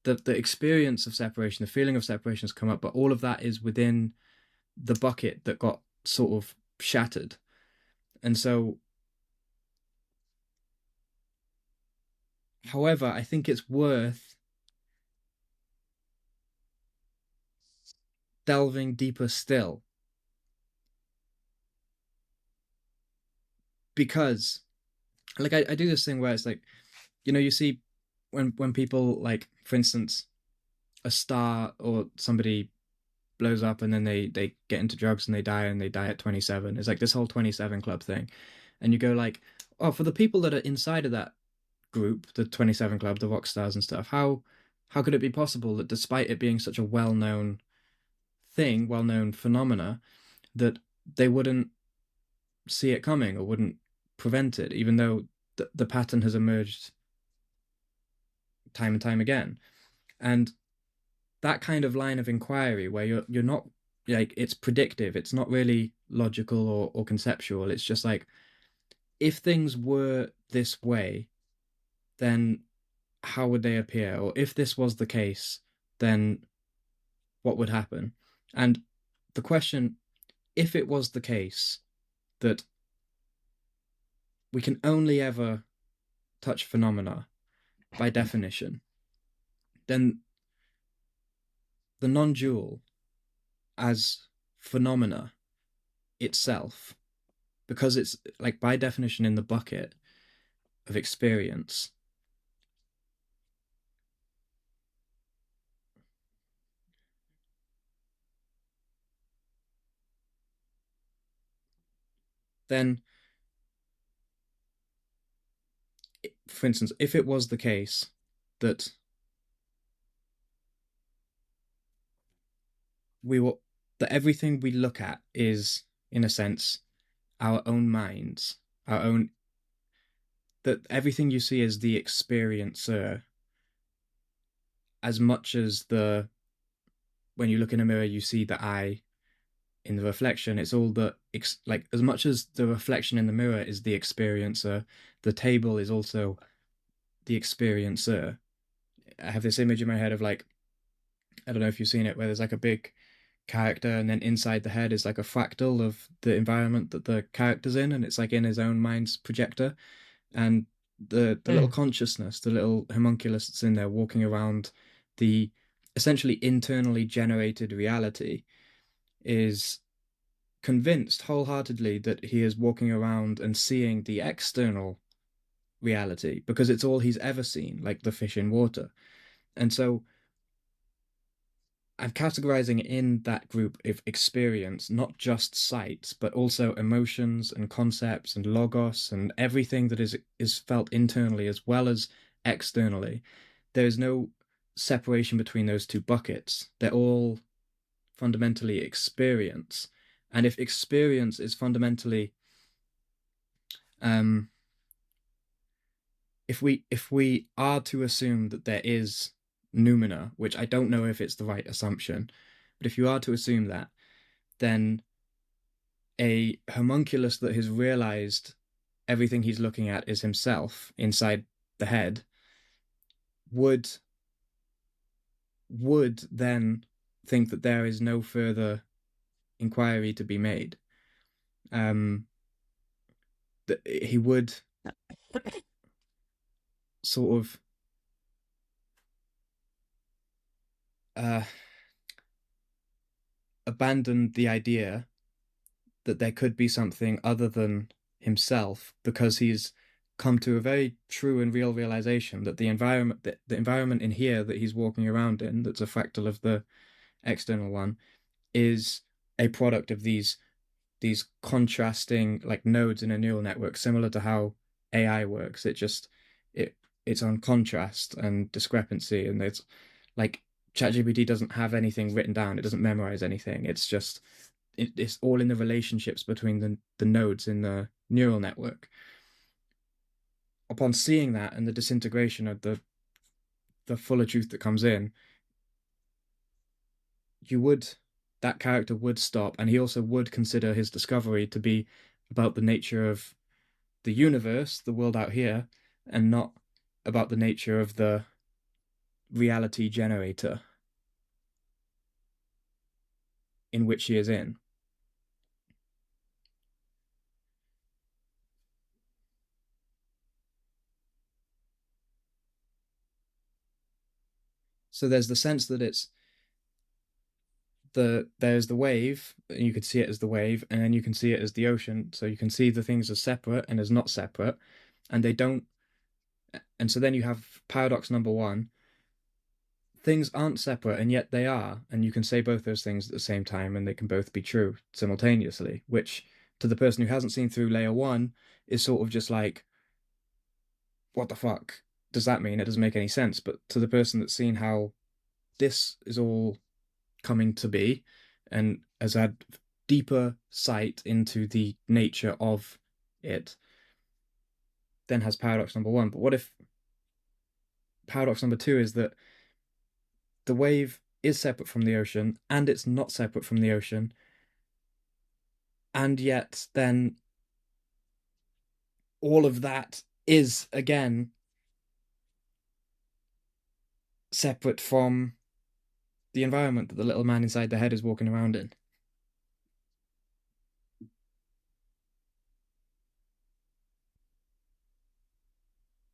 Speaker 1: the experience of separation, the feeling of separation has come up, but all of that is within the bucket that got sort of shattered. And so, however, I think it's worth delving deeper still, because like I do this thing where it's like, you see when people, like, for instance, a star or somebody blows up and then they get into drugs and they die at 27. It's like this whole 27 club thing. And you go like, oh, for the people that are inside of that group, the 27 club, the rock stars and stuff, how could it be possible that despite it being such a well-known thing, well-known phenomena, that they wouldn't see it coming or wouldn't prevent it, even though the pattern has emerged time and time again. And that kind of line of inquiry where you're not, like, it's predictive, it's not really logical or conceptual, it's just like, if things were this way, then how would they appear? Or if this was the case, then what would happen? And the question, if it was the case that we can only ever touch phenomena by definition, then the non-dual as phenomena itself, because it's like by definition in the bucket of experience, then, for instance, if it was the case that we were that everything we look at is, in a sense, our own minds, our own, that everything you see is the experiencer, as much as the when you look in a mirror you see the eye in the reflection, it's all like, as much as the reflection in the mirror is the experiencer, the table is also the experiencer. I have this image in my head of, like, I don't know if you've seen it, where there's like a big character and then inside the head is like a fractal of the environment that the character's in, and it's like in his own mind's projector. And the little
Speaker 2: Mm.
Speaker 1: consciousness, the little homunculus that's in there walking around the essentially internally generated reality, is convinced wholeheartedly that he is walking around and seeing the external reality because it's all he's ever seen, like the fish in water. And so I'm categorizing in that group of experience, not just sight, but also emotions and concepts and logos and everything that is felt internally as well as externally. There is no separation between those two buckets. They're all fundamentally experience. And if experience is fundamentally, um, if we are to assume that there is noumena, which I don't know if it's the right assumption, but if you are to assume that, then a homunculus that has realized everything he's looking at is himself inside the head would then think that there is no further inquiry to be made. That he would sort of uh, abandon the idea that there could be something other than himself, because he's come to a very true and real realization that the environment in here that he's walking around in, that's a fractal of the external one, is a product of these contrasting, like, nodes in a neural network, similar to how AI works. It it's on contrast and discrepancy, and it's like ChatGPT doesn't have anything written down. It doesn't memorize anything. It's all in the relationships between the nodes in the neural network. Upon seeing that and the disintegration of the fuller truth that comes in, you would that character would stop, and he also would consider his discovery to be about the nature of the universe, the world out here, and not about the nature of the reality generator in which he is in. So there's the sense that there's the wave, and you could see it as the wave, and then you can see it as the ocean. So you can see the things as separate and as not separate, and they don't. And so then you have paradox number one: things aren't separate, and yet they are, and you can say both those things at the same time, and they can both be true simultaneously. Which, to the person who hasn't seen through layer one, is sort of just like, what the fuck does that mean? It doesn't make any sense. But to the person that's seen how this is all coming to be and has had deeper sight into the nature of it, then has paradox number one. But what if paradox number two is that the wave is separate from the ocean and it's not separate from the ocean, and yet then all of that is again separate from the environment that the little man inside the head is walking around in?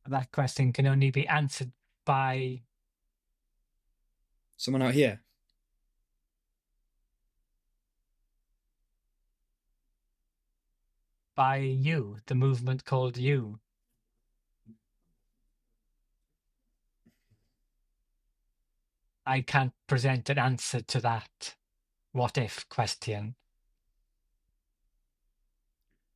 Speaker 2: That question can only be answered by
Speaker 1: Someone out here.
Speaker 2: you, the movement called you. I can't present an answer to that what if question.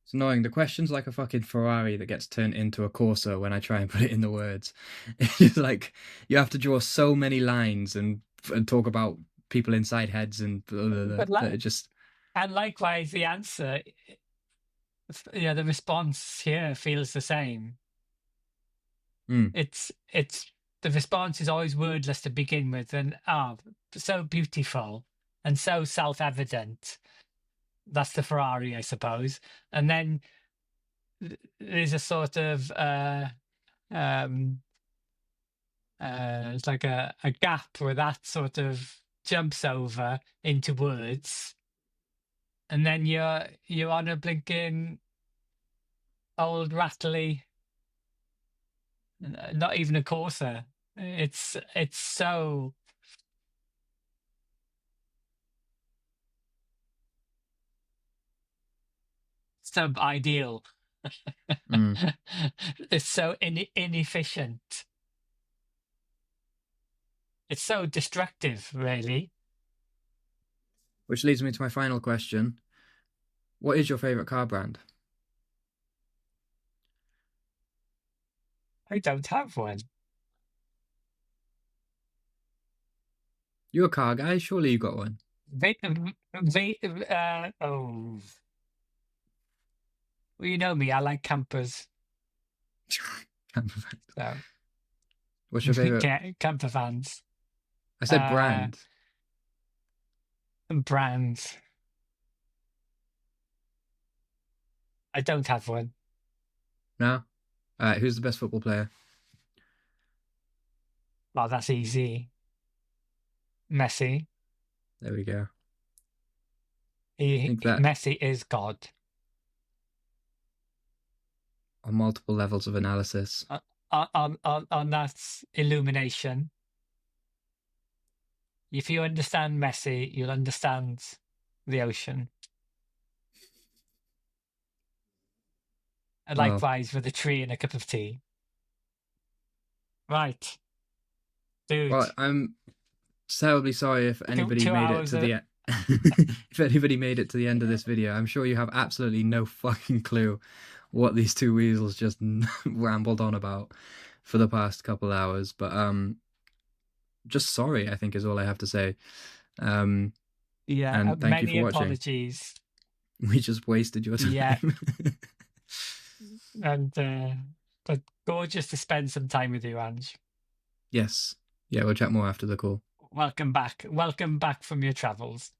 Speaker 1: It's annoying. The question's like a fucking Ferrari that gets turned into a Corsa when I try and put it in the words. It's like you have to draw so many lines and talk about people inside heads and blah, blah, blah,
Speaker 2: But
Speaker 1: that it just.
Speaker 2: and likewise, the answer, the response here feels the same. It's the response is always wordless to begin with, and so beautiful and so self-evident. That's the Ferrari, I suppose. And then there's a sort of it's like a gap where that sort of jumps over into words, and then you're on a blinking old rattly, not even a Corsa. It's so sub-ideal. It's so inefficient. It's so destructive, really.
Speaker 1: Which leads me to my final question. What is your favorite car brand?
Speaker 2: I don't have one.
Speaker 1: You're a car guy. Surely you got one.
Speaker 2: Oh, well, you know me. I like campers. So,
Speaker 1: What's your favorite?
Speaker 2: camper vans.
Speaker 1: I said brand.
Speaker 2: Brands. I don't have one.
Speaker 1: No? All right, who's the best football player?
Speaker 2: Well, that's easy. Messi.
Speaker 1: There we go. I think that
Speaker 2: Messi is God.
Speaker 1: on multiple levels of analysis.
Speaker 2: On that illumination. If you understand Messi, you'll understand the ocean. And likewise with a tree and a cup of tea. Right. Dude.
Speaker 1: Well, I'm terribly sorry if anybody made it to the end. If anybody made it to the end of this video. I'm sure you have absolutely no fucking clue what these two weasels just rambled on about for the past couple hours. But just sorry, I think is all I have to say.
Speaker 2: And thank you for watching. Apologies.
Speaker 1: We just wasted your time.
Speaker 2: Yeah. And but gorgeous to spend some time with you, Ange.
Speaker 1: Yes. Yeah, we'll chat more after the call.
Speaker 2: Welcome back. Welcome back from your travels.